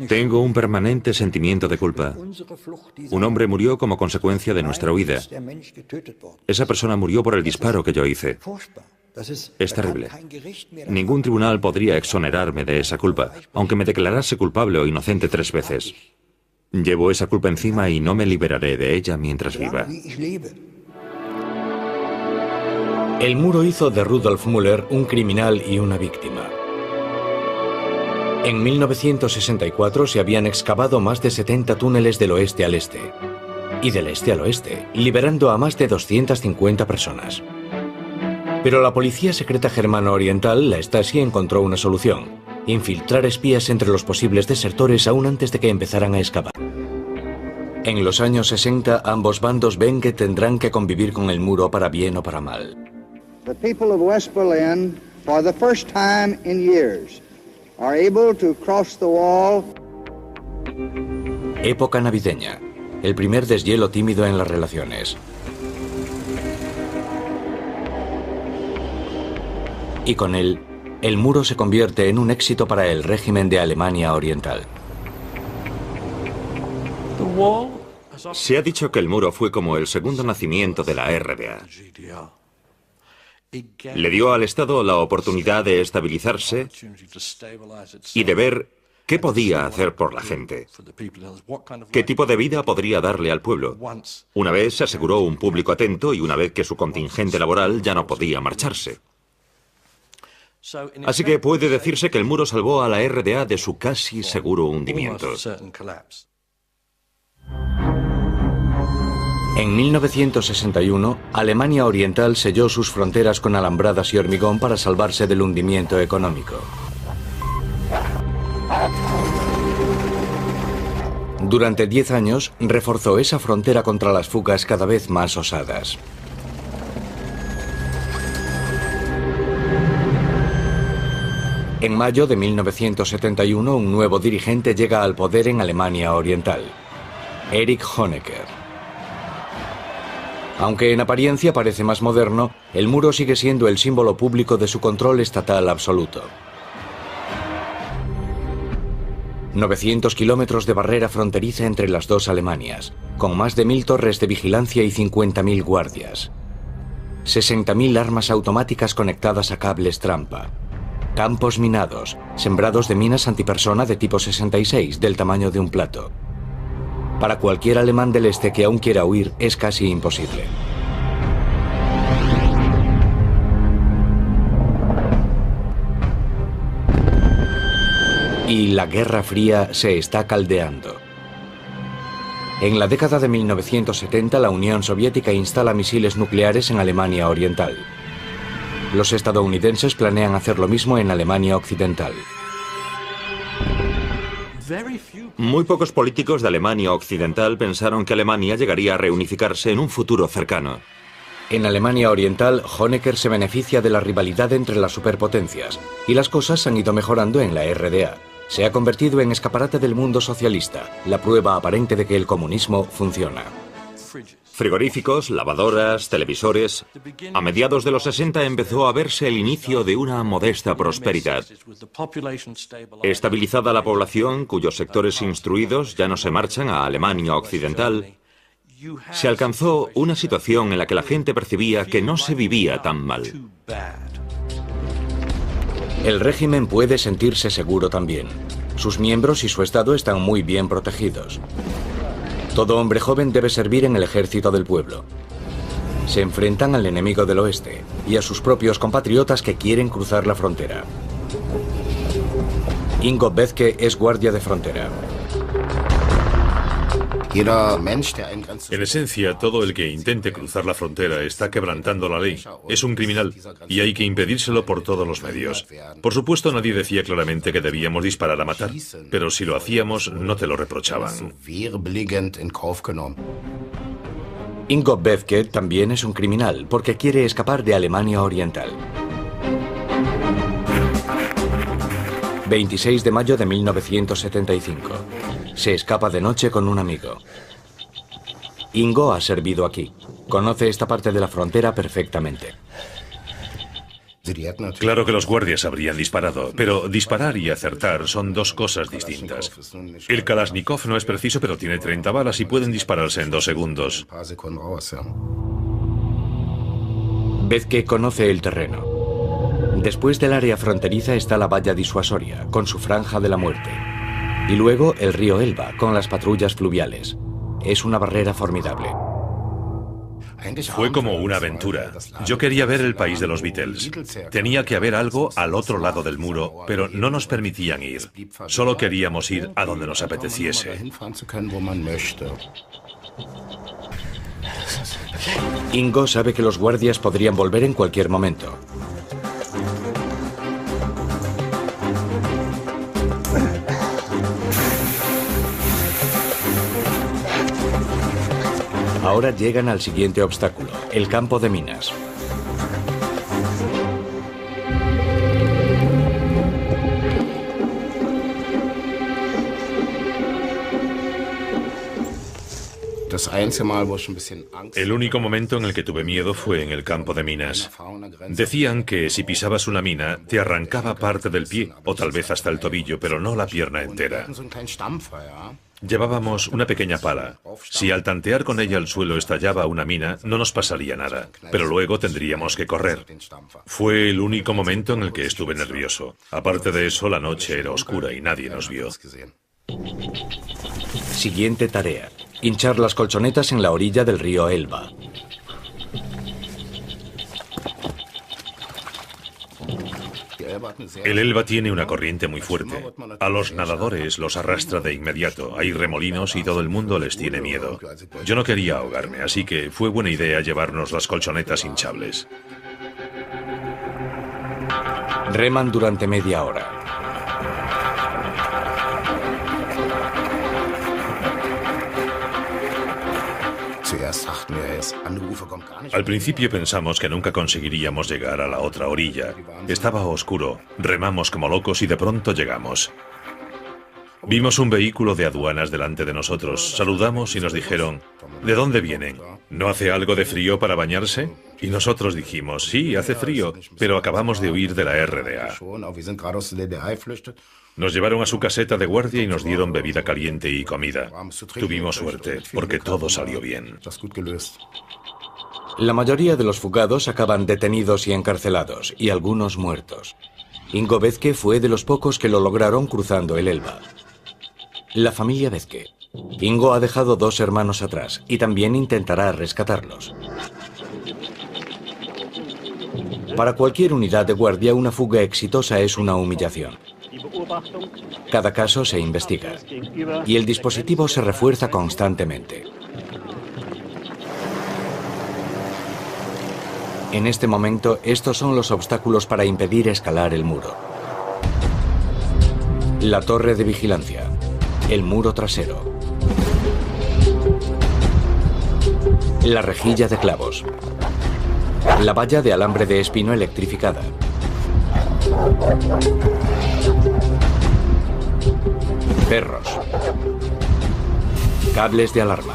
Tengo un permanente sentimiento de culpa. Un hombre murió como consecuencia de nuestra huida. Esa persona murió por el disparo que yo hice. Es terrible. Ningún tribunal podría exonerarme de esa culpa, aunque me declarase culpable o inocente 3 veces. Llevo esa culpa encima y no me liberaré de ella mientras viva. El muro hizo de Rudolf Müller un criminal y una víctima. En 1964 se habían excavado más de 70 túneles del oeste al este y del este al oeste, liberando a más de 250 personas. Pero la policía secreta germano-oriental, la Stasi, encontró una solución: infiltrar espías entre los posibles desertores aún antes de que empezaran a excavar. En los años 60, ambos bandos ven que tendrán que convivir con el muro para bien o para mal. The people of West Berlin, for the first time in years, are able to cross the wall. Época navideña. El primer deshielo tímido en las relaciones. Y con él, el muro se convierte en un éxito para el régimen de Alemania Oriental. Se ha dicho que el muro fue como el segundo nacimiento de la RDA. Le dio al Estado la oportunidad de estabilizarse y de ver qué podía hacer por la gente, qué tipo de vida podría darle al pueblo. Una vez se aseguró un público atento y una vez que su contingente laboral ya no podía marcharse. Así que puede decirse que el muro salvó a la RDA de su casi seguro hundimiento. En 1961, Alemania Oriental selló sus fronteras con alambradas y hormigón para salvarse del hundimiento económico. Durante 10 años, reforzó esa frontera contra las fugas cada vez más osadas. En mayo de 1971, un nuevo dirigente llega al poder en Alemania Oriental: Erich Honecker. Aunque en apariencia parece más moderno, el muro sigue siendo el símbolo público de su control estatal absoluto. 900 kilómetros de barrera fronteriza entre las dos Alemanias, con más de 1000 torres de vigilancia y 50.000 guardias. 60.000 armas automáticas conectadas a cables trampa. Campos minados, sembrados de minas antipersona de tipo 66, del tamaño de un plato. Para cualquier alemán del este que aún quiera huir, es casi imposible. Y la Guerra Fría se está caldeando. En la década de 1970, la Unión Soviética instala misiles nucleares en Alemania Oriental. Los estadounidenses planean hacer lo mismo en Alemania Occidental. Muy pocos políticos de Alemania Occidental pensaron que Alemania llegaría a reunificarse en un futuro cercano. En Alemania Oriental, Honecker se beneficia de la rivalidad entre las superpotencias, y las cosas han ido mejorando en la RDA. Se ha convertido en escaparate del mundo socialista, la prueba aparente de que el comunismo funciona. Frigoríficos, lavadoras, televisores. A mediados de los 60 empezó a verse el inicio de una modesta prosperidad. Estabilizada la población, cuyos sectores instruidos ya no se marchan a Alemania Occidental, se alcanzó una situación en la que la gente percibía que no se vivía tan mal. El régimen puede sentirse seguro también. Sus miembros y su Estado están muy bien protegidos. Todo hombre joven debe servir en el ejército del pueblo. Se enfrentan al enemigo del oeste y a sus propios compatriotas que quieren cruzar la frontera. Ingo Bethke es guardia de frontera. En esencia, todo el que intente cruzar la frontera está quebrantando la ley. Es un criminal y hay que impedírselo por todos los medios. Por supuesto, nadie decía claramente que debíamos disparar a matar, pero si lo hacíamos, no te lo reprochaban. Ingo Bethke también es un criminal porque quiere escapar de Alemania Oriental. 26 de mayo de 1975. Se escapa de noche con un amigo. Ingo ha servido aquí. Conoce esta parte de la frontera perfectamente. Claro que los guardias habrían disparado, pero disparar y acertar son dos cosas distintas. El Kalashnikov no es preciso, pero tiene 30 balas y pueden dispararse en 2 segundos. Vezke conoce el terreno. Después del área fronteriza está la valla disuasoria, con su franja de la muerte. Y luego el río Elba, con las patrullas fluviales. Es una barrera formidable. Fue como una aventura. Yo quería ver el país de los Beatles. Tenía que haber algo al otro lado del muro, pero no nos permitían ir. Solo queríamos ir a donde nos apeteciese. Ingo sabe que los guardias podrían volver en cualquier momento. Ahora llegan al siguiente obstáculo, el campo de minas. El único momento en el que tuve miedo fue en el campo de minas. Decían que si pisabas una mina, te arrancaba parte del pie, o tal vez hasta el tobillo, pero no la pierna entera. Llevábamos una pequeña pala. Si al tantear con ella el suelo estallaba una mina, no nos pasaría nada, pero luego tendríamos que correr. Fue el único momento en el que estuve nervioso. Aparte de eso, la noche era oscura y nadie nos vio. Siguiente tarea: hinchar las colchonetas en la orilla del río Elba. El Elba tiene una corriente muy fuerte. A los nadadores los arrastra de inmediato. Hay remolinos y todo el mundo les tiene miedo. Yo no quería ahogarme, así que fue buena idea llevarnos las colchonetas hinchables. Reman durante media hora. Al principio pensamos que nunca conseguiríamos llegar a la otra orilla. Estaba oscuro, remamos como locos y de pronto llegamos. Vimos un vehículo de aduanas delante de nosotros, saludamos y nos dijeron: ¿de dónde vienen? ¿No hace algo de frío para bañarse? Y nosotros dijimos: sí, hace frío, pero acabamos de huir de la RDA. Nos llevaron a su caseta de guardia y nos dieron bebida caliente y comida. Tuvimos suerte, porque todo salió bien. La mayoría de los fugados acaban detenidos y encarcelados, y algunos muertos. Ingo Vezke fue de los pocos que lo lograron cruzando el Elba. La familia Vezke. Ingo ha dejado 2 hermanos atrás, y también intentará rescatarlos. Para cualquier unidad de guardia, una fuga exitosa es una humillación. Cada caso se investiga y el dispositivo se refuerza constantemente. En este momento, estos son los obstáculos para impedir escalar el muro. La torre de vigilancia, el muro trasero, la rejilla de clavos, la valla de alambre de espino electrificada, perros, cables de alarma.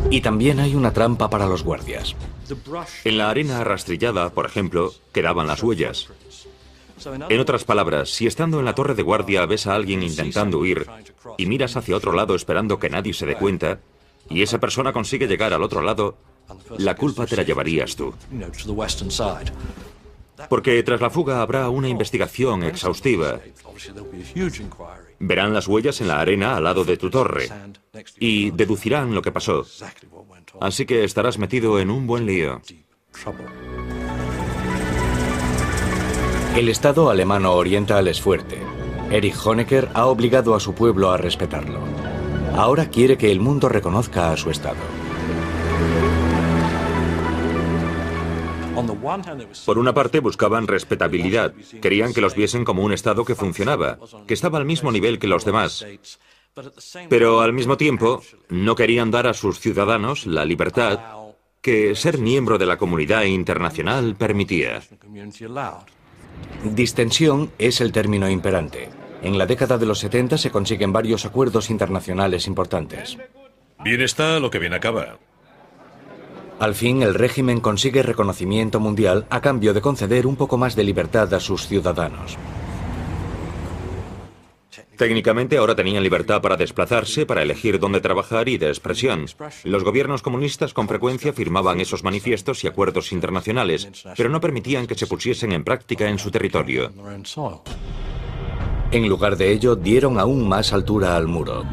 Y también hay una trampa para los guardias. En la arena rastrillada, por ejemplo, quedaban las huellas. En otras palabras, si estando en la torre de guardia ves a alguien intentando huir y miras hacia otro lado esperando que nadie se dé cuenta, y esa persona consigue llegar al otro lado, la culpa te la llevarías tú. Porque tras la fuga habrá una investigación exhaustiva. Verán las huellas en la arena al lado de tu torre y deducirán lo que pasó. Así que estarás metido en un buen lío. El Estado alemano oriental es fuerte. Erich Honecker ha obligado a su pueblo a respetarlo. Ahora quiere que el mundo reconozca a su Estado. Por una parte buscaban respetabilidad, querían que los viesen como un Estado que funcionaba, que estaba al mismo nivel que los demás. Pero al mismo tiempo no querían dar a sus ciudadanos la libertad que ser miembro de la comunidad internacional permitía. Distensión es el término imperante. En la década de los 70 se consiguen varios acuerdos internacionales importantes. Bien está lo que bien acaba. Al fin, el régimen consigue reconocimiento mundial a cambio de conceder un poco más de libertad a sus ciudadanos. Técnicamente ahora tenían libertad para desplazarse, para elegir dónde trabajar y de expresión. Los gobiernos comunistas con frecuencia firmaban esos manifiestos y acuerdos internacionales, pero no permitían que se pusiesen en práctica en su territorio. En lugar de ello, dieron aún más altura al muro.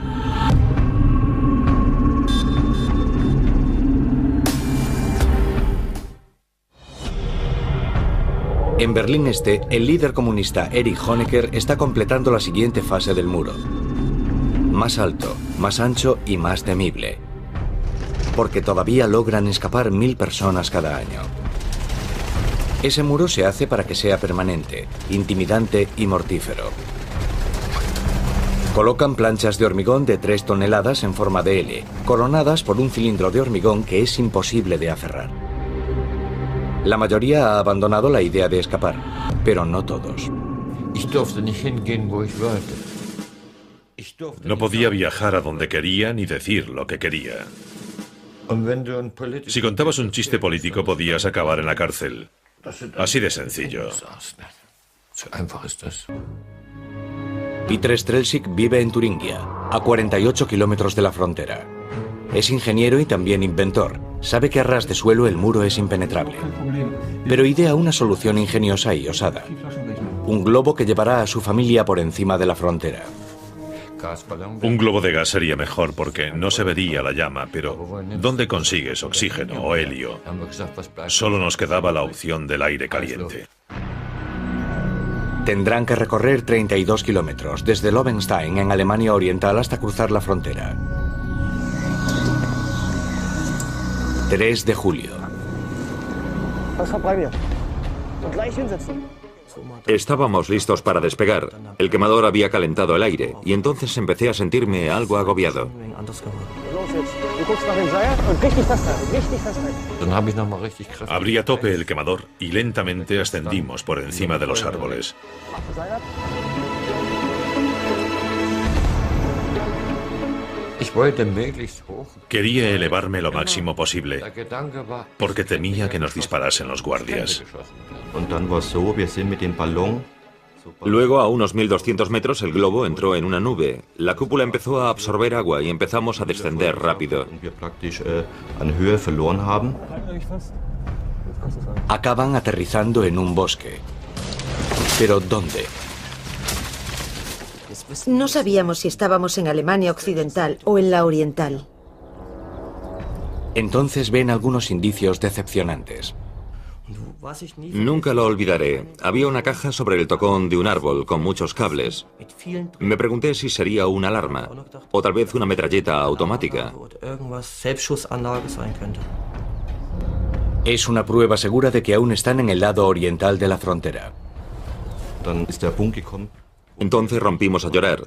En Berlín Este, el líder comunista Erich Honecker está completando la siguiente fase del muro. Más alto, más ancho y más temible. Porque todavía logran escapar 1000 personas cada año. Ese muro se hace para que sea permanente, intimidante y mortífero. Colocan planchas de hormigón de 3 toneladas en forma de L, coronadas por un cilindro de hormigón que es imposible de aferrar. La mayoría ha abandonado la idea de escapar, pero no todos. No podía viajar a donde quería ni decir lo que quería. Si contabas un chiste político podías acabar en la cárcel. Así de sencillo. Peter Strelczyk vive en Turingia, a 48 kilómetros de la frontera. Es ingeniero y también inventor. Sabe que a ras de suelo el muro es impenetrable. Pero idea una solución ingeniosa y osada. Un globo que llevará a su familia por encima de la frontera. Un globo de gas sería mejor porque no se vería la llama, pero ¿dónde consigues oxígeno o helio? Solo nos quedaba la opción del aire caliente. Tendrán que recorrer 32 kilómetros, desde Lobenstein, en Alemania Oriental, hasta cruzar la frontera. 3 de julio. Estábamos listos para despegar. El quemador había calentado el aire y entonces empecé a sentirme algo agobiado. Abrí a tope el quemador y lentamente ascendimos por encima de los árboles. Quería elevarme lo máximo posible, porque temía que nos disparasen los guardias. Luego, a unos 1200 metros, el globo entró en una nube. La cúpula empezó a absorber agua y empezamos a descender rápido. Acaban aterrizando en un bosque. ¿Pero dónde? No sabíamos si estábamos en Alemania Occidental o en la Oriental. Entonces ven algunos indicios decepcionantes. Nunca lo olvidaré. Había una caja sobre el tocón de un árbol con muchos cables. Me pregunté si sería una alarma o tal vez una metralleta automática. Es una prueba segura de que aún están en el lado oriental de la frontera. Entonces rompimos a llorar.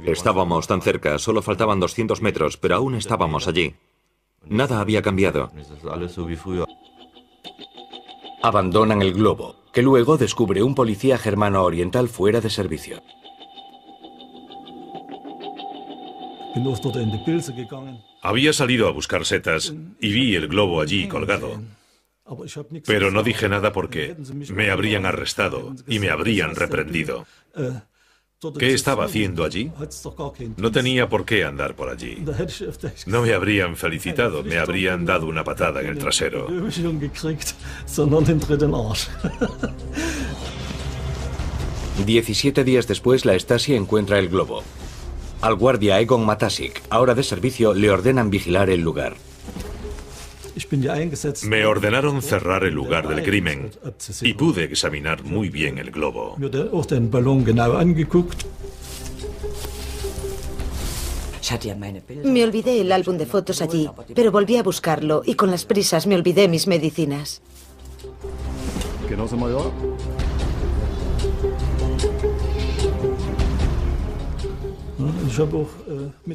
Estábamos tan cerca, solo faltaban 200 metros, pero aún estábamos allí. Nada había cambiado. Abandonan el globo, que luego descubre un policía germano oriental fuera de servicio. Había salido a buscar setas y vi el globo allí colgado. Pero no dije nada porque me habrían arrestado y me habrían reprendido. ¿Qué estaba haciendo allí? No tenía por qué andar por allí. No me habrían felicitado, me habrían dado una patada en el trasero. 17 días después, la Stasi encuentra el globo. Al guardia Egon Matasik, ahora de servicio, le ordenan vigilar el lugar. Me ordenaron cerrar el lugar del crimen y pude examinar muy bien el globo. Me olvidé el álbum de fotos allí, pero volví a buscarlo y con las prisas me olvidé mis medicinas.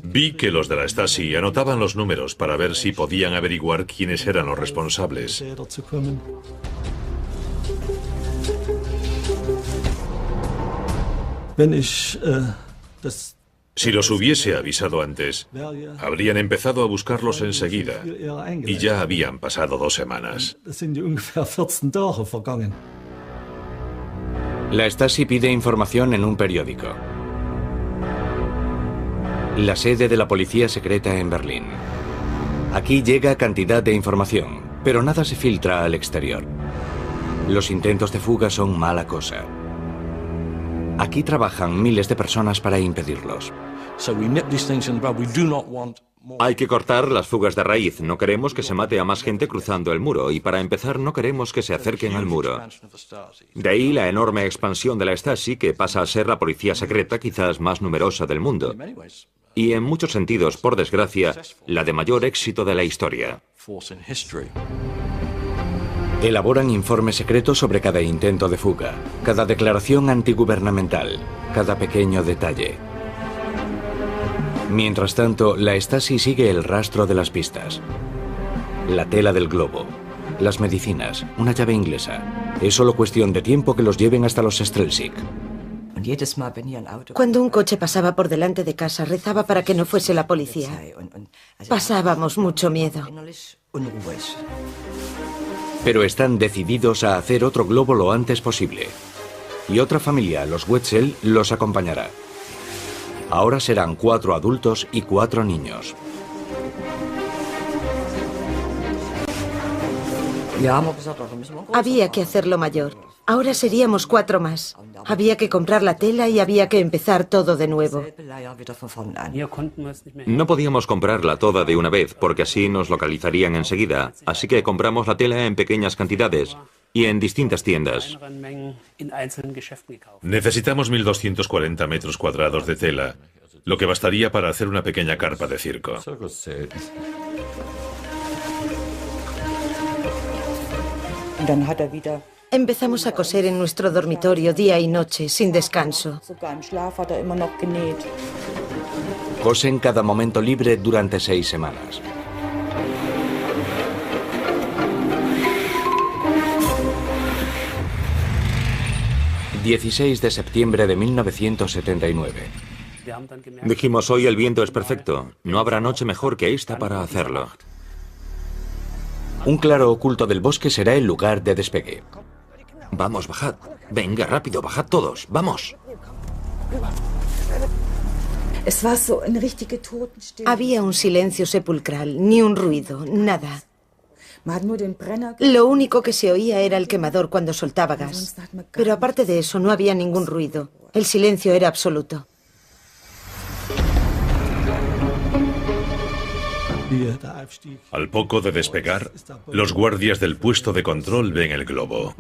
Vi que los de la Stasi anotaban los números para ver si podían averiguar quiénes eran los responsables. Si los hubiese avisado antes, habrían empezado a buscarlos enseguida y ya habían pasado 2 semanas. La Stasi pide información en un periódico. La sede de la policía secreta en Berlín. Aquí llega cantidad de información, pero nada se filtra al exterior. Los intentos de fuga son mala cosa. Aquí trabajan miles de personas para impedirlos. Hay que cortar las fugas de raíz. No queremos que se mate a más gente cruzando el muro y para empezar no queremos que se acerquen al muro. De ahí la enorme expansión de la Stasi que pasa a ser la policía secreta quizás más numerosa del mundo. Y en muchos sentidos, por desgracia, la de mayor éxito de la historia. Elaboran informes secretos sobre cada intento de fuga, cada declaración antigubernamental, cada pequeño detalle. Mientras tanto, la Stasi sigue el rastro de las pistas. La tela del globo, las medicinas, una llave inglesa. Es solo cuestión de tiempo que los lleven hasta los Strelzig. Cuando un coche pasaba por delante de casa, rezaba para que no fuese la policía. Pasábamos mucho miedo. Pero están decididos a hacer otro globo lo antes posible. Y otra familia, los Wetzel, los acompañará. Ahora serán 4 adultos y 4 niños. Había que hacerlo mayor. Ahora seríamos 4 más. Había que comprar la tela y había que empezar todo de nuevo. No podíamos comprarla toda de una vez porque así nos localizarían enseguida. Así que compramos la tela en pequeñas cantidades y en distintas tiendas. Necesitamos 1.240 metros cuadrados de tela, lo que bastaría para hacer una pequeña carpa de circo. Empezamos a coser en nuestro dormitorio día y noche, sin descanso. Cosen cada momento libre durante 6 semanas. ...16 de septiembre de 1979. Dijimos, hoy el viento es perfecto. No habrá noche mejor que esta para hacerlo. Un claro oculto del bosque será el lugar de despegue. Vamos, bajad. Venga, rápido, bajad todos. Vamos. Había un silencio sepulcral, ni un ruido, nada. Lo único que se oía era el quemador cuando soltaba gas. Pero aparte de eso no había ningún ruido. El silencio era absoluto. Al poco de despegar, los guardias del puesto de control ven el globo.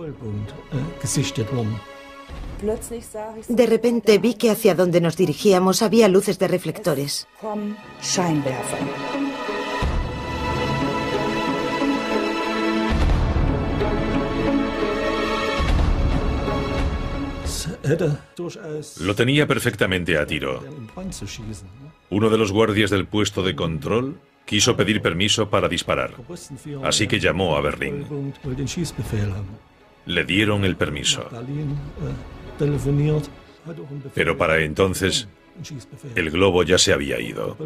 De repente vi que hacia donde nos dirigíamos había luces de reflectores. Lo tenía perfectamente a tiro. Uno de los guardias del puesto de control quiso pedir permiso para disparar, así que llamó a Berlín. Le dieron el permiso. Pero para entonces, el globo ya se había ido.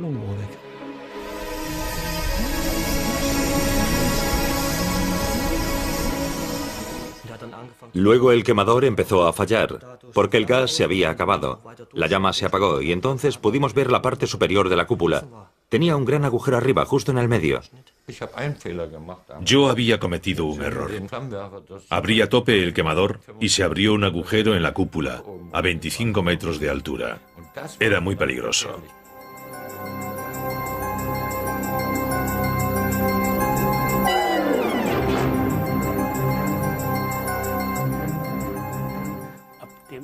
Luego el quemador empezó a fallar, porque el gas se había acabado. La llama se apagó y entonces pudimos ver la parte superior de la cúpula. Tenía un gran agujero arriba, justo en el medio. Yo había cometido un error. Abrí a tope el quemador y se abrió un agujero en la cúpula, a 25 metros de altura. Era muy peligroso.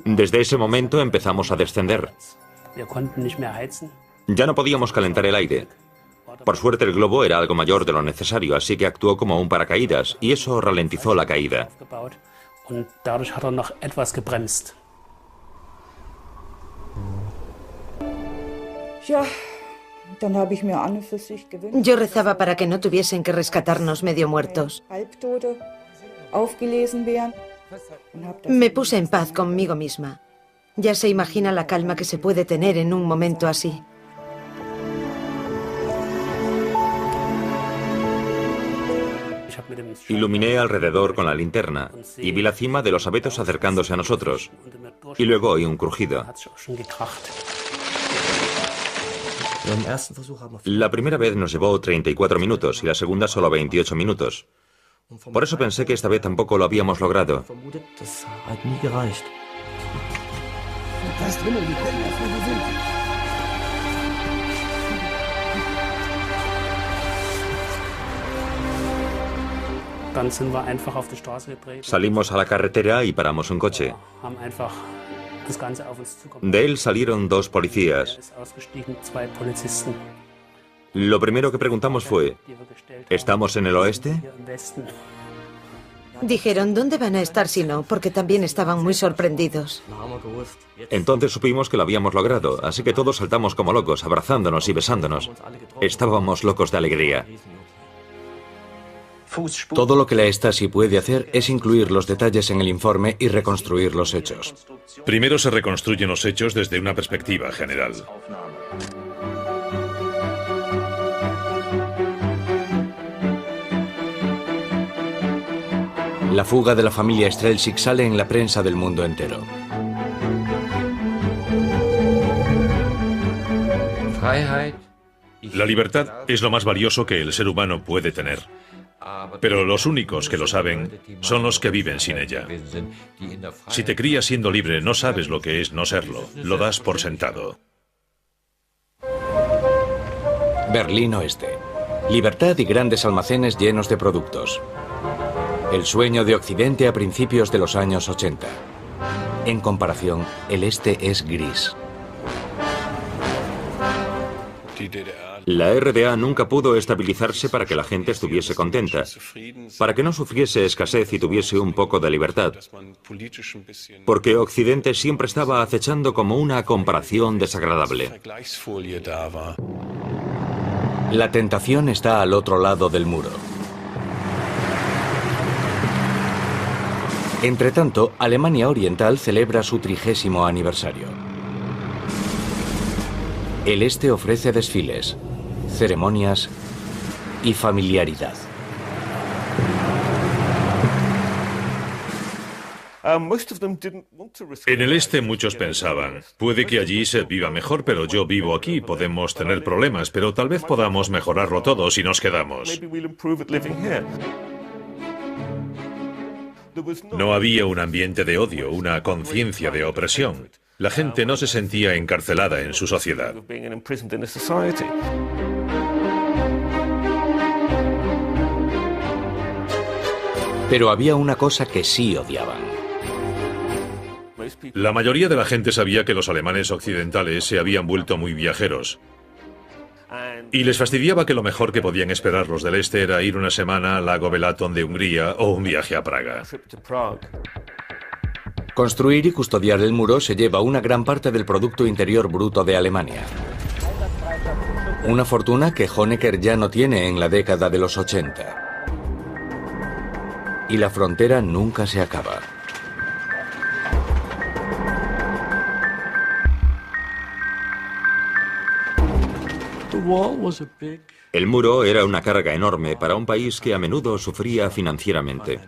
Desde ese momento empezamos a descender. Ya no podíamos calentar el aire. Por suerte el globo era algo mayor de lo necesario, así que actuó como un paracaídas, y eso ralentizó la caída. Yo rezaba para que no tuviesen que rescatarnos medio muertos. Me puse en paz conmigo misma. Ya se imagina la calma que se puede tener en un momento así. Iluminé alrededor con la linterna y vi la cima de los abetos acercándose a nosotros. Y luego oí un crujido. La primera vez nos llevó 34 minutos y la segunda solo 28 minutos. Por eso pensé que esta vez tampoco lo habíamos logrado. Salimos a la carretera y paramos un coche. De él salieron dos policías. Lo primero que preguntamos fue, ¿estamos en el oeste? Dijeron, ¿dónde van a estar si no? Porque también estaban muy sorprendidos. Entonces supimos que lo habíamos logrado, así que todos saltamos como locos, abrazándonos y besándonos. Estábamos locos de alegría. Todo lo que la Stasi puede hacer es incluir los detalles en el informe y reconstruir los hechos. Primero se reconstruyen los hechos desde una perspectiva general. La fuga de la familia Strelczyk sale en la prensa del mundo entero. La libertad es lo más valioso que el ser humano puede tener. Pero los únicos que lo saben son los que viven sin ella. Si te crías siendo libre, no sabes lo que es no serlo. Lo das por sentado. Berlín Oeste. Libertad y grandes almacenes llenos de productos. El sueño de Occidente a principios de los años 80. En comparación, el este es gris. La RDA nunca pudo estabilizarse para que la gente estuviese contenta, para que no sufriese escasez y tuviese un poco de libertad, porque Occidente siempre estaba acechando como una comparación desagradable. La tentación está al otro lado del muro. Entretanto, Alemania Oriental celebra su 30º aniversario. El este ofrece desfiles, ceremonias y familiaridad. En el este muchos pensaban, puede que allí se viva mejor, pero yo vivo aquí, podemos tener problemas, pero tal vez podamos mejorarlo todo si nos quedamos. No había un ambiente de odio, una conciencia de opresión. La gente no se sentía encarcelada en su sociedad. Pero había una cosa que sí odiaban. La mayoría de la gente sabía que los alemanes occidentales se habían vuelto muy viajeros. Y les fastidiaba que lo mejor que podían esperar los del este era ir una semana al lago Balaton de Hungría o un viaje a Praga. Construir y custodiar el muro se lleva una gran parte del Producto Interior Bruto de Alemania. Una fortuna que Honecker ya no tiene en la década de los 80. Y la frontera nunca se acaba. El muro era una carga enorme para un país que a menudo sufría financieramente.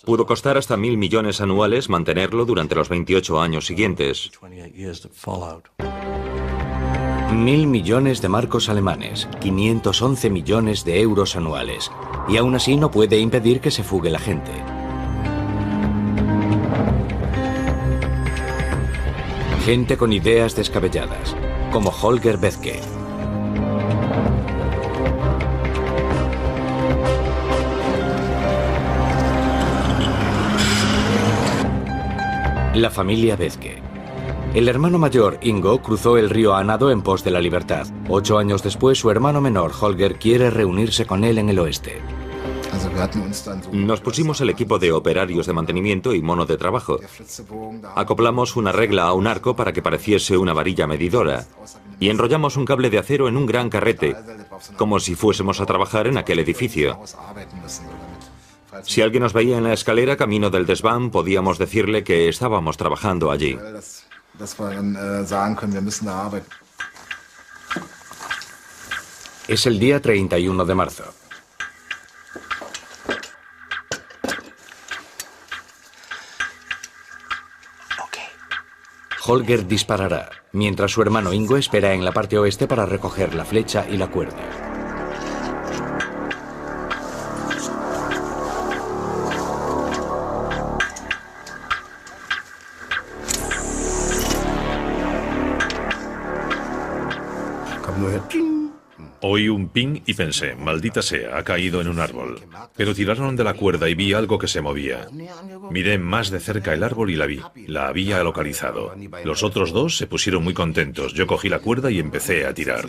Pudo costar hasta 1.000 millones anuales mantenerlo durante los 28 años siguientes. 1.000 millones de marcos alemanes, 511 millones de euros anuales. Y aún así no puede impedir que se fugue la gente. Gente con ideas descabelladas, como Holger Bethke. La familia Bethke. El hermano mayor, Ingo, cruzó el río a nado en pos de la libertad. 8 años después, su hermano menor, Holger, quiere reunirse con él en el oeste. Nos pusimos el equipo de operarios de mantenimiento y mono de trabajo. Acoplamos una regla a un arco para que pareciese una varilla medidora y enrollamos un cable de acero en un gran carrete, como si fuésemos a trabajar en aquel edificio. Si alguien nos veía en la escalera camino del desván, podíamos decirle que estábamos trabajando allí. Es el día 31 de marzo. Holger disparará, mientras su hermano Ingo espera en la parte oeste para recoger la flecha y la cuerda. Oí un ping y pensé, maldita sea, ha caído en un árbol. Pero tiraron de la cuerda y vi algo que se movía. Miré más de cerca el árbol y la vi. La había localizado. Los otros dos se pusieron muy contentos. Yo cogí la cuerda y empecé a tirar.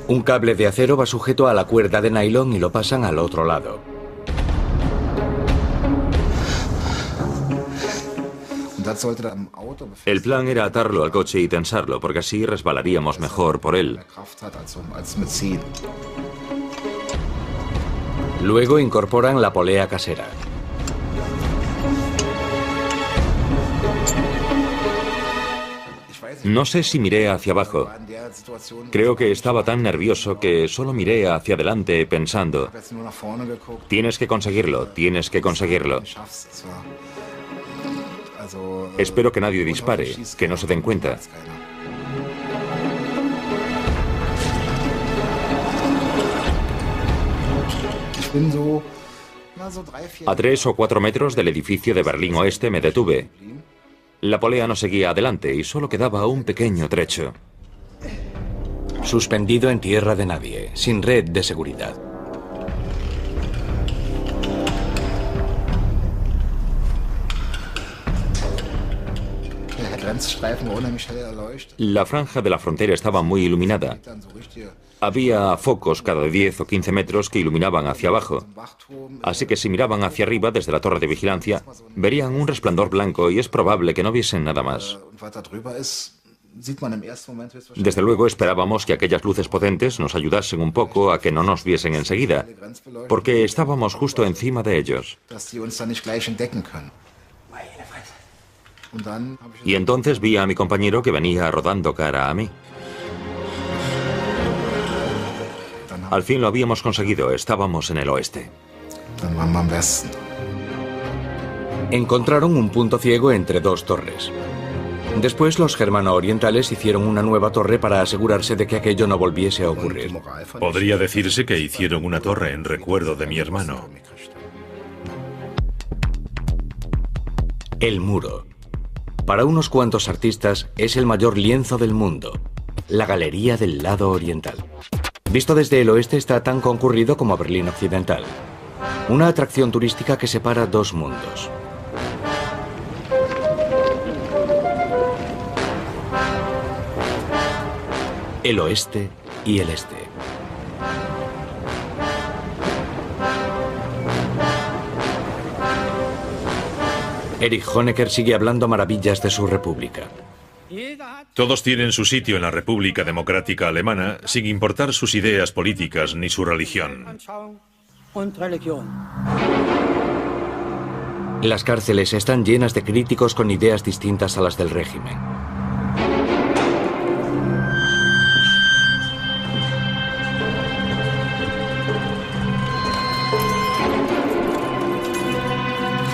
Un cable de acero va sujeto a la cuerda de nylon y lo pasan al otro lado. El plan era atarlo al coche y tensarlo, porque así resbalaríamos mejor por él. Luego incorporan la polea casera. No sé si miré hacia abajo. Creo que estaba tan nervioso que solo miré hacia adelante pensando, tienes que conseguirlo, tienes que conseguirlo. Espero que nadie dispare, que no se den cuenta. A 3 o 4 metros del edificio de Berlín Oeste me detuve. La polea no seguía adelante y solo quedaba un pequeño trecho. Suspendido en tierra de nadie, sin red de seguridad. La franja de la frontera estaba muy iluminada. Había focos cada 10 o 15 metros que iluminaban hacia abajo. Así que si miraban hacia arriba desde la torre de vigilancia, verían un resplandor blanco y es probable que no viesen nada más. Desde luego esperábamos que aquellas luces potentes nos ayudasen un poco a que no nos viesen enseguida, porque estábamos justo encima de ellos. Y entonces vi a mi compañero que venía rodando cara a mí. Al fin lo habíamos conseguido, estábamos en el oeste. Encontraron un punto ciego entre dos torres. Después los germano-orientales hicieron una nueva torre para asegurarse de que aquello no volviese a ocurrir. Podría decirse que hicieron una torre en recuerdo de mi hermano. El muro. Para unos cuantos artistas es el mayor lienzo del mundo, la galería del lado oriental. Visto desde el oeste está tan concurrido como Berlín Occidental. Una atracción turística que separa dos mundos. El oeste y el este. Erich Honecker sigue hablando maravillas de su república. Todos tienen su sitio en la República Democrática Alemana, sin importar sus ideas políticas ni su religión. Las cárceles están llenas de críticos con ideas distintas a las del régimen.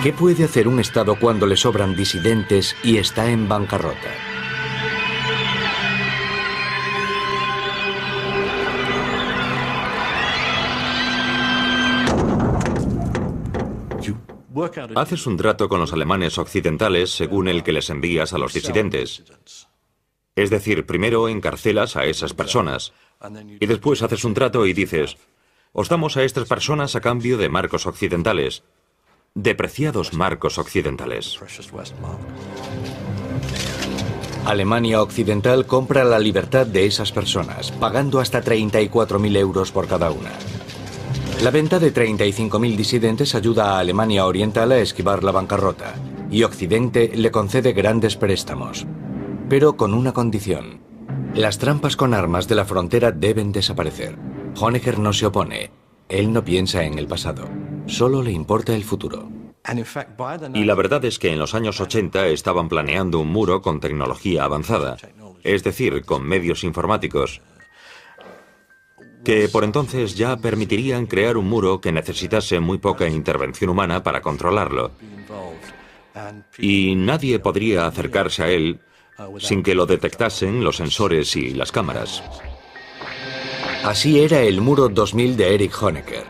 ¿Qué puede hacer un Estado cuando le sobran disidentes y está en bancarrota? Haces un trato con los alemanes occidentales según el que les envías a los disidentes. Es decir, primero encarcelas a esas personas y después haces un trato y dices, os damos a estas personas a cambio de marcos occidentales, de preciados marcos occidentales. Alemania Occidental compra la libertad de esas personas, pagando hasta 34.000 euros por cada una. La venta de 35.000 disidentes ayuda a Alemania Oriental a esquivar la bancarrota, y Occidente le concede grandes préstamos. Pero con una condición. Las trampas con armas de la frontera deben desaparecer. Honecker no se opone. Él no piensa en el pasado, solo le importa el futuro. Y la verdad es que en los años 80 estaban planeando un muro con tecnología avanzada, es decir, con medios informáticos, que por entonces ya permitirían crear un muro que necesitase muy poca intervención humana para controlarlo. Y nadie podría acercarse a él sin que lo detectasen los sensores y las cámaras. Así era el muro 2000 de Erich Honecker.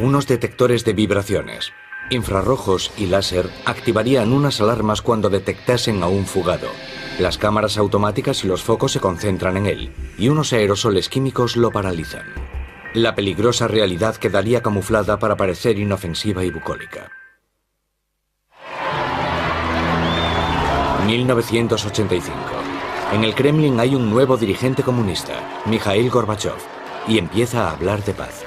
Unos detectores de vibraciones, infrarrojos y láser activarían unas alarmas cuando detectasen a un fugado. Las cámaras automáticas y los focos se concentran en él, y unos aerosoles químicos lo paralizan. La peligrosa realidad quedaría camuflada para parecer inofensiva y bucólica. 1985. En el Kremlin hay un nuevo dirigente comunista, Mikhail Gorbachev, y empieza a hablar de paz.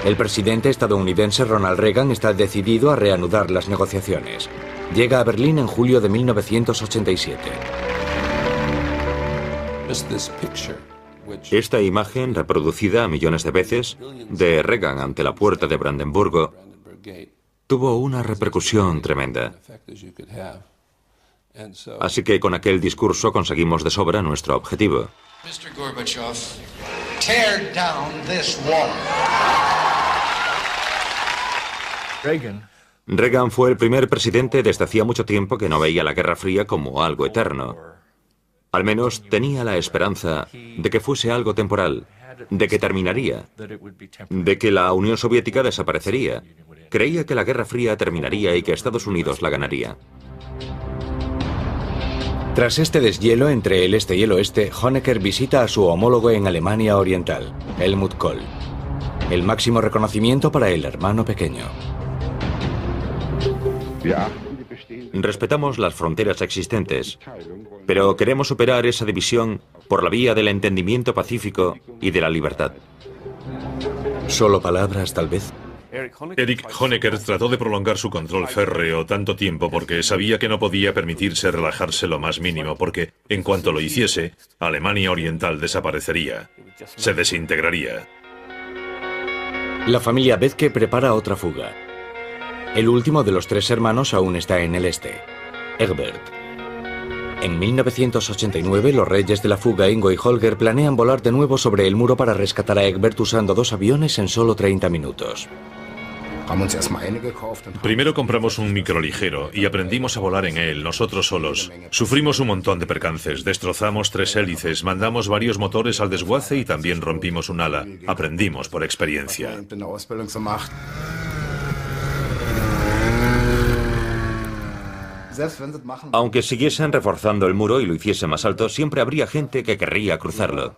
El presidente estadounidense Ronald Reagan está decidido a reanudar las negociaciones. Llega a Berlín en julio de 1987. Esta imagen, reproducida millones de veces, de Reagan ante la puerta de Brandenburgo, tuvo una repercusión tremenda. Así que con aquel discurso conseguimos de sobra nuestro objetivo. Mr. Gorbachev, tear down this wall. Reagan fue el primer presidente desde hacía mucho tiempo que no veía la Guerra Fría como algo eterno. Al menos tenía la esperanza de que fuese algo temporal, de que terminaría, de que la Unión Soviética desaparecería. Creía que la Guerra Fría terminaría y que Estados Unidos la ganaría. Tras este deshielo entre el este y el oeste, Honecker visita a su homólogo en Alemania Oriental, Helmut Kohl. El máximo reconocimiento para el hermano pequeño. Respetamos las fronteras existentes, pero queremos superar esa división por la vía del entendimiento pacífico y de la libertad. ¿Solo palabras, tal vez? Erich Honecker trató de prolongar su control férreo tanto tiempo porque sabía que no podía permitirse relajarse lo más mínimo, porque en cuanto lo hiciese, Alemania Oriental desaparecería, se desintegraría. La familia Bethke prepara otra fuga. El último de los tres hermanos aún está en el este, Egbert. En 1989, los reyes de la fuga, Ingo y Holger, planean volar de nuevo sobre el muro para rescatar a Egbert usando 2 aviones en solo 30 minutos. Primero compramos un microligero y aprendimos a volar en él, nosotros solos. Sufrimos un montón de percances, destrozamos 3 hélices, mandamos varios motores al desguace y también rompimos un ala. Aprendimos por experiencia. Aunque siguiesen reforzando el muro y lo hiciese más alto, siempre habría gente que querría cruzarlo.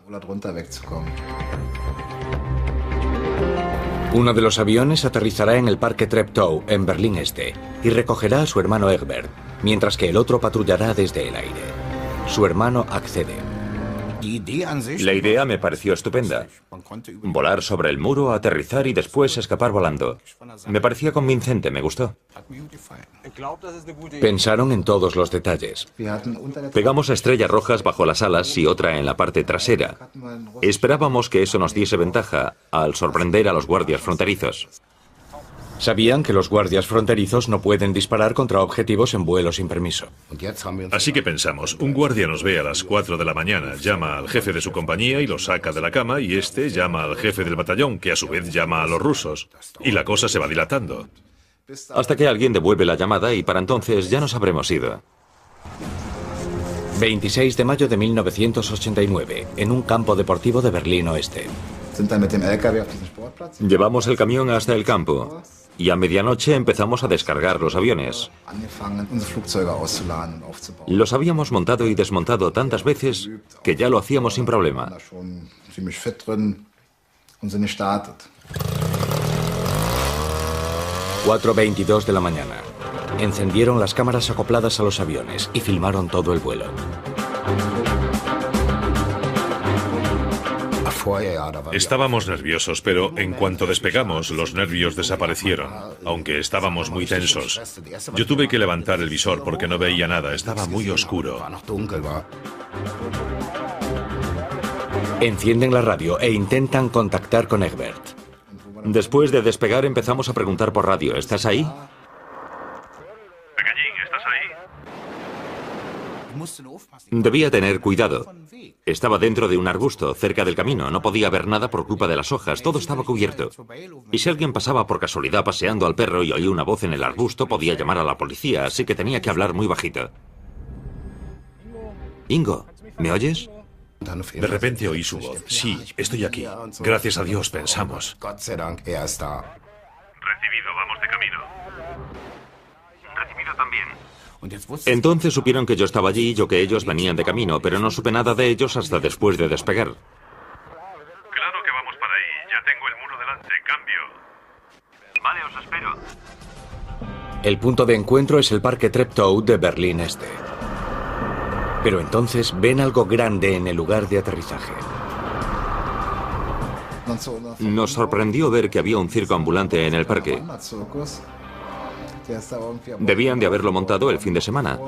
Uno de los aviones aterrizará en el Parque Treptow, en Berlín Este, y recogerá a su hermano Egbert, mientras que el otro patrullará desde el aire. Su hermano accede. La idea me pareció estupenda. Volar sobre el muro, aterrizar y después escapar volando. Me parecía convincente, me gustó. Pensaron en todos los detalles. Pegamos estrellas rojas bajo las alas y otra en la parte trasera. Esperábamos que eso nos diese ventaja al sorprender a los guardias fronterizos. Sabían que los guardias fronterizos no pueden disparar contra objetivos en vuelo sin permiso. Así que pensamos, un guardia nos ve a las 4 de la mañana, llama al jefe de su compañía y lo saca de la cama, y este llama al jefe del batallón, que a su vez llama a los rusos. Y la cosa se va dilatando. Hasta que alguien devuelve la llamada y para entonces ya nos habremos ido. 26 de mayo de 1989, en un campo deportivo de Berlín Oeste. Llevamos el camión hasta el campo y a medianoche empezamos a descargar los aviones. Los habíamos montado y desmontado tantas veces que ya lo hacíamos sin problema. 4:22 de la mañana. Encendieron las cámaras acopladas a los aviones y filmaron todo el vuelo. Estábamos nerviosos, pero en cuanto despegamos, los nervios desaparecieron, aunque estábamos muy tensos. Yo tuve que levantar el visor porque no veía nada, estaba muy oscuro. Encienden la radio e intentan contactar con Egbert. Después de despegar empezamos a preguntar por radio. ¿Estás ahí? Pequeñín, ¿estás ahí? Debía tener cuidado. Estaba dentro de un arbusto, cerca del camino. No podía ver nada por culpa de las hojas. Todo estaba cubierto. Y si alguien pasaba por casualidad paseando al perro y oía una voz en el arbusto, podía llamar a la policía, así que tenía que hablar muy bajito. Ingo, ¿me oyes? De repente oí su voz. Sí, estoy aquí. Gracias a Dios, pensamos. Recibido, vamos de camino. Recibido también. Entonces supieron que yo estaba allí y yo que ellos venían de camino, pero no supe nada de ellos hasta después de despegar. Claro que vamos para ahí. Ya tengo el muro delante. Cambio. Vale, os espero. El punto de encuentro es el Parque Treptow de Berlín Este. Pero entonces ven algo grande en el lugar de aterrizaje. Nos sorprendió ver que había un circo ambulante en el parque. Debían de haberlo montado el fin de semana.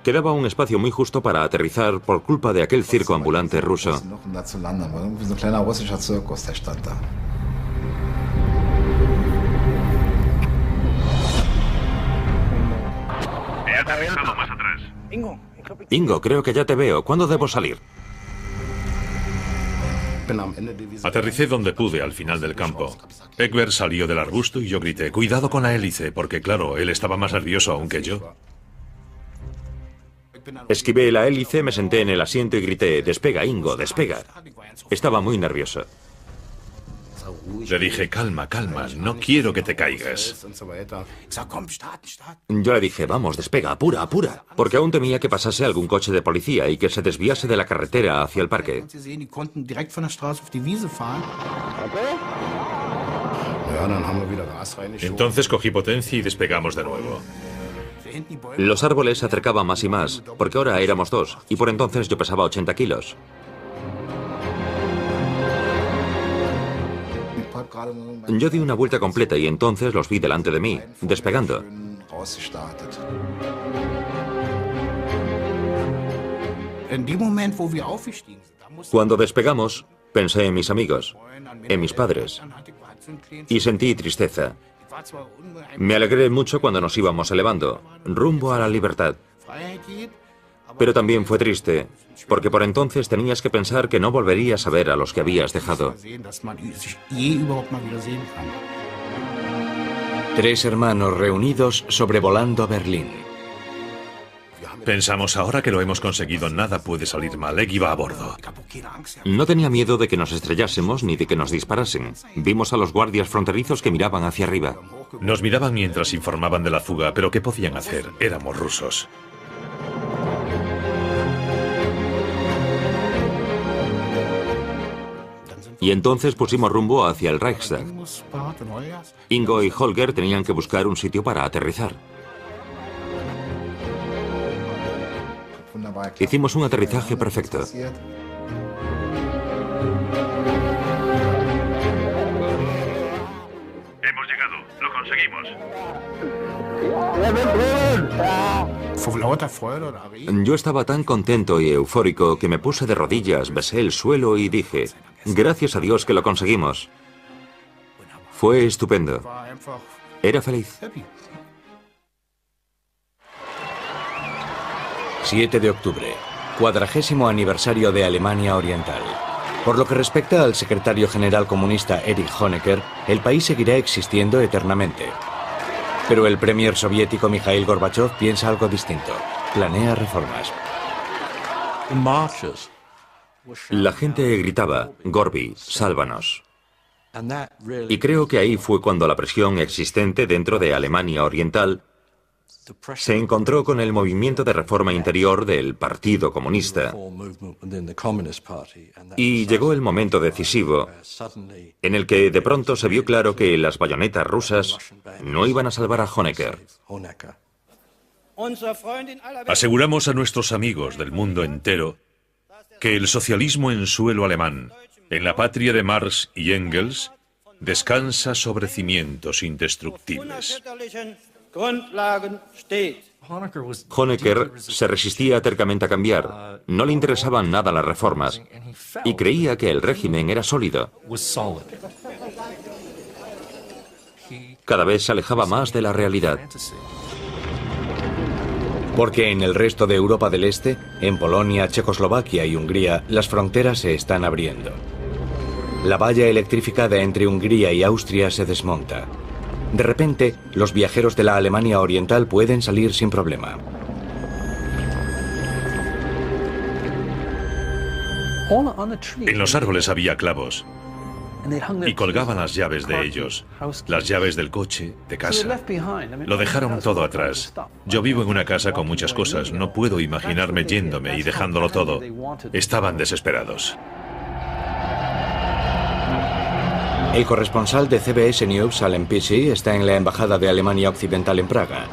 Quedaba un espacio muy justo para aterrizar por culpa de aquel circo ambulante ruso. He aterrizado más atrás. Ingo, creo que ya te veo. ¿Cuándo debo salir? Aterricé donde pude, al final del campo. Egbert salió del arbusto y yo grité, cuidado con la hélice, porque claro, él estaba más nervioso aún que yo. Esquivé la hélice, me senté en el asiento y grité, despega, Ingo, despega. Estaba muy nervioso. Le dije, calma, calma, no quiero que te caigas. Yo le dije, vamos, despega, apura, apura. Porque aún temía que pasase algún coche de policía y que se desviase de la carretera hacia el parque. Entonces cogí potencia y despegamos de nuevo. Los árboles se acercaban más y más, porque ahora éramos dos, y por entonces yo pesaba 80 kilos. Yo di una vuelta completa y entonces los vi delante de mí, despegando. Cuando despegamos, pensé en mis amigos, en mis padres, y sentí tristeza. Me alegré mucho cuando nos íbamos elevando, rumbo a la libertad. Pero también fue triste, porque por entonces tenías que pensar que no volverías a ver a los que habías dejado. 3 hermanos reunidos sobrevolando Berlín. Pensamos, ahora que lo hemos conseguido, nada puede salir mal. Egg iba a bordo. No tenía miedo de que nos estrellásemos ni de que nos disparasen. Vimos a los guardias fronterizos que miraban hacia arriba. Nos miraban mientras informaban de la fuga, pero ¿qué podían hacer? Éramos rusos. Y entonces pusimos rumbo hacia el Reichstag. Ingo y Holger tenían que buscar un sitio para aterrizar. Hicimos un aterrizaje perfecto. Hemos llegado. Lo conseguimos. Yo estaba tan contento y eufórico que me puse de rodillas, besé el suelo y dije, gracias a Dios que lo conseguimos. Fue estupendo. Era feliz. 7 de octubre, 40º aniversario de Alemania Oriental. Por lo que respecta al secretario general comunista Erich Honecker, el país seguirá existiendo eternamente. Pero el premier soviético Mikhail Gorbachev piensa algo distinto. Planea reformas. La gente gritaba, Gorbi, sálvanos. Y creo que ahí fue cuando la presión existente dentro de Alemania Oriental se encontró con el movimiento de reforma interior del Partido Comunista y llegó el momento decisivo en el que de pronto se vio claro que las bayonetas rusas no iban a salvar a Honecker. Aseguramos a nuestros amigos del mundo entero que el socialismo en suelo alemán, en la patria de Marx y Engels, descansa sobre cimientos indestructibles. Honecker se resistía tercamente a cambiar, no le interesaban nada las reformas y creía que el régimen era sólido. Cada vez se alejaba más de la realidad. Porque en el resto de Europa del Este, en Polonia, Checoslovaquia y Hungría, las fronteras se están abriendo. La valla electrificada entre Hungría y Austria se desmonta. De repente, los viajeros de la Alemania Oriental pueden salir sin problema. En los árboles había clavos y colgaban las llaves de ellos, las llaves del coche, de casa. Lo dejaron todo atrás. Yo vivo en una casa con muchas cosas, no puedo imaginarme yéndome y dejándolo todo. Estaban desesperados. El corresponsal de CBS News, Alan Pichi, está en la Embajada de Alemania Occidental en Praga,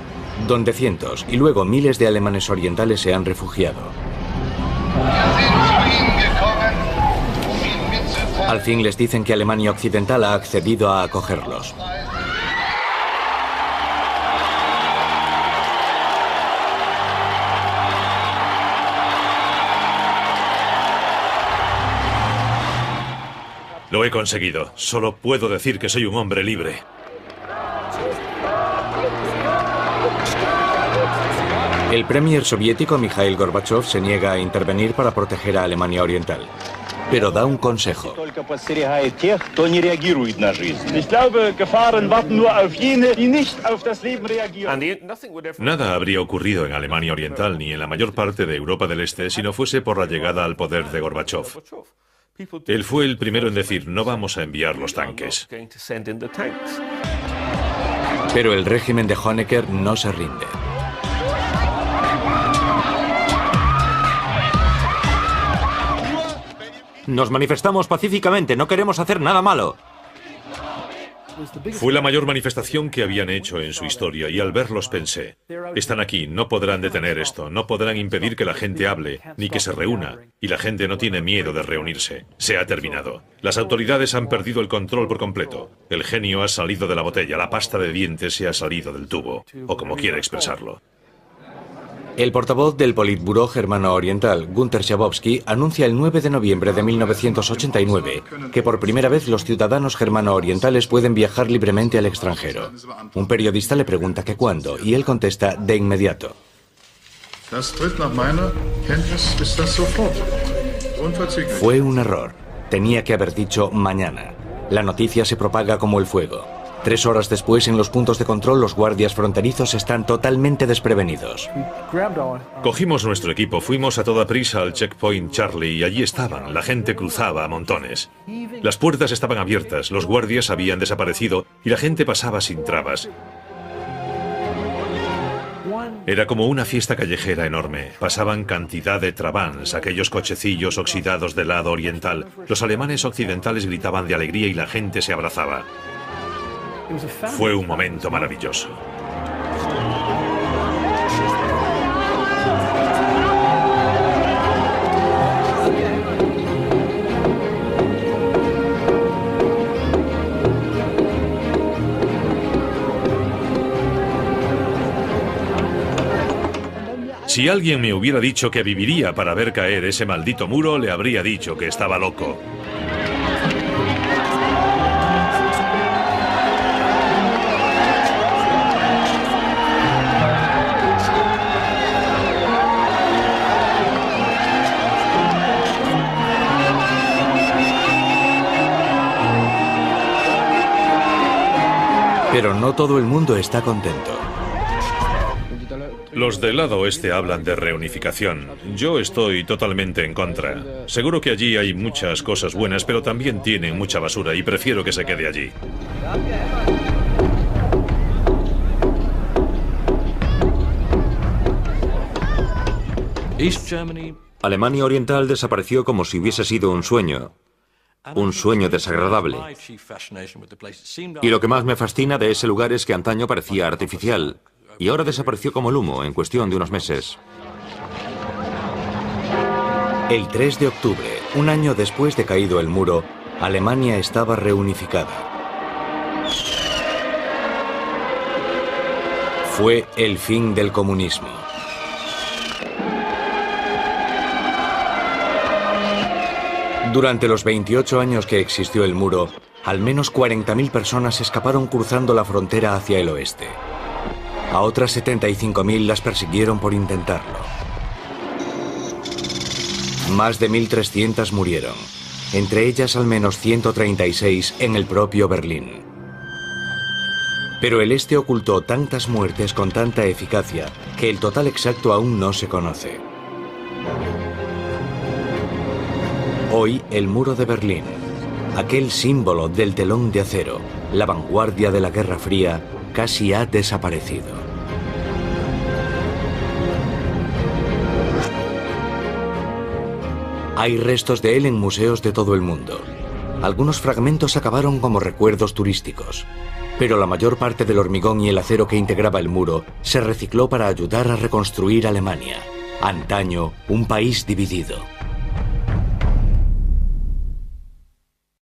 donde cientos y luego miles de alemanes orientales se han refugiado. Al fin les dicen que Alemania Occidental ha accedido a acogerlos. Lo he conseguido. Solo puedo decir que soy un hombre libre. El premier soviético Mikhail Gorbachev se niega a intervenir para proteger a Alemania Oriental, pero da un consejo. Nada habría ocurrido en Alemania Oriental ni en la mayor parte de Europa del Este si no fuese por la llegada al poder de Gorbachev. Él fue el primero en decir, no vamos a enviar los tanques. Pero el régimen de Honecker no se rinde. Nos manifestamos pacíficamente, no queremos hacer nada malo. Fue la mayor manifestación que habían hecho en su historia y al verlos pensé, están aquí, no podrán detener esto, no podrán impedir que la gente hable, ni que se reúna, y la gente no tiene miedo de reunirse. Se ha terminado. Las autoridades han perdido el control por completo. El genio ha salido de la botella, la pasta de dientes se ha salido del tubo, o como quiera expresarlo. El portavoz del Politburó germano oriental, Günter Schabowski, anuncia el 9 de noviembre de 1989 que por primera vez los ciudadanos germano-orientales pueden viajar libremente al extranjero. Un periodista le pregunta que cuándo, y él contesta de inmediato. Fue un error. Tenía que haber dicho mañana. La noticia se propaga como el fuego. 3 horas después, en los puntos de control, los guardias fronterizos están totalmente desprevenidos. Cogimos nuestro equipo, fuimos a toda prisa al checkpoint Charlie y allí estaban, la gente cruzaba a montones. Las puertas estaban abiertas, los guardias habían desaparecido y la gente pasaba sin trabas. Era como una fiesta callejera enorme. Pasaban cantidad de trabans, aquellos cochecillos oxidados del lado oriental. Los alemanes occidentales gritaban de alegría y la gente se abrazaba. Fue un momento maravilloso. Si alguien me hubiera dicho que viviría para ver caer ese maldito muro, le habría dicho que estaba loco. Pero no todo el mundo está contento. Los del lado oeste hablan de reunificación. Yo estoy totalmente en contra. Seguro que allí hay muchas cosas buenas, pero también tienen mucha basura y prefiero que se quede allí. Alemania Oriental desapareció como si hubiese sido un sueño desagradable. Y lo que más me fascina de ese lugar es que antaño parecía artificial, y ahora desapareció como el humo en cuestión de unos meses. El 3 de octubre, un año después de caído el muro, Alemania estaba reunificada. Fue el fin del comunismo. Durante los 28 años que existió el muro, al menos 40.000 personas escaparon cruzando la frontera hacia el oeste. A otras 75.000 las persiguieron por intentarlo. Más de 1.300 murieron, entre ellas al menos 136 en el propio Berlín. Pero el este ocultó tantas muertes con tanta eficacia que el total exacto aún no se conoce. Hoy, el muro de Berlín, aquel símbolo del telón de acero, la vanguardia de la Guerra Fría, casi ha desaparecido. Hay restos de él en museos de todo el mundo. Algunos fragmentos acabaron como recuerdos turísticos, pero la mayor parte del hormigón y el acero que integraba el muro se recicló para ayudar a reconstruir Alemania, antaño un país dividido.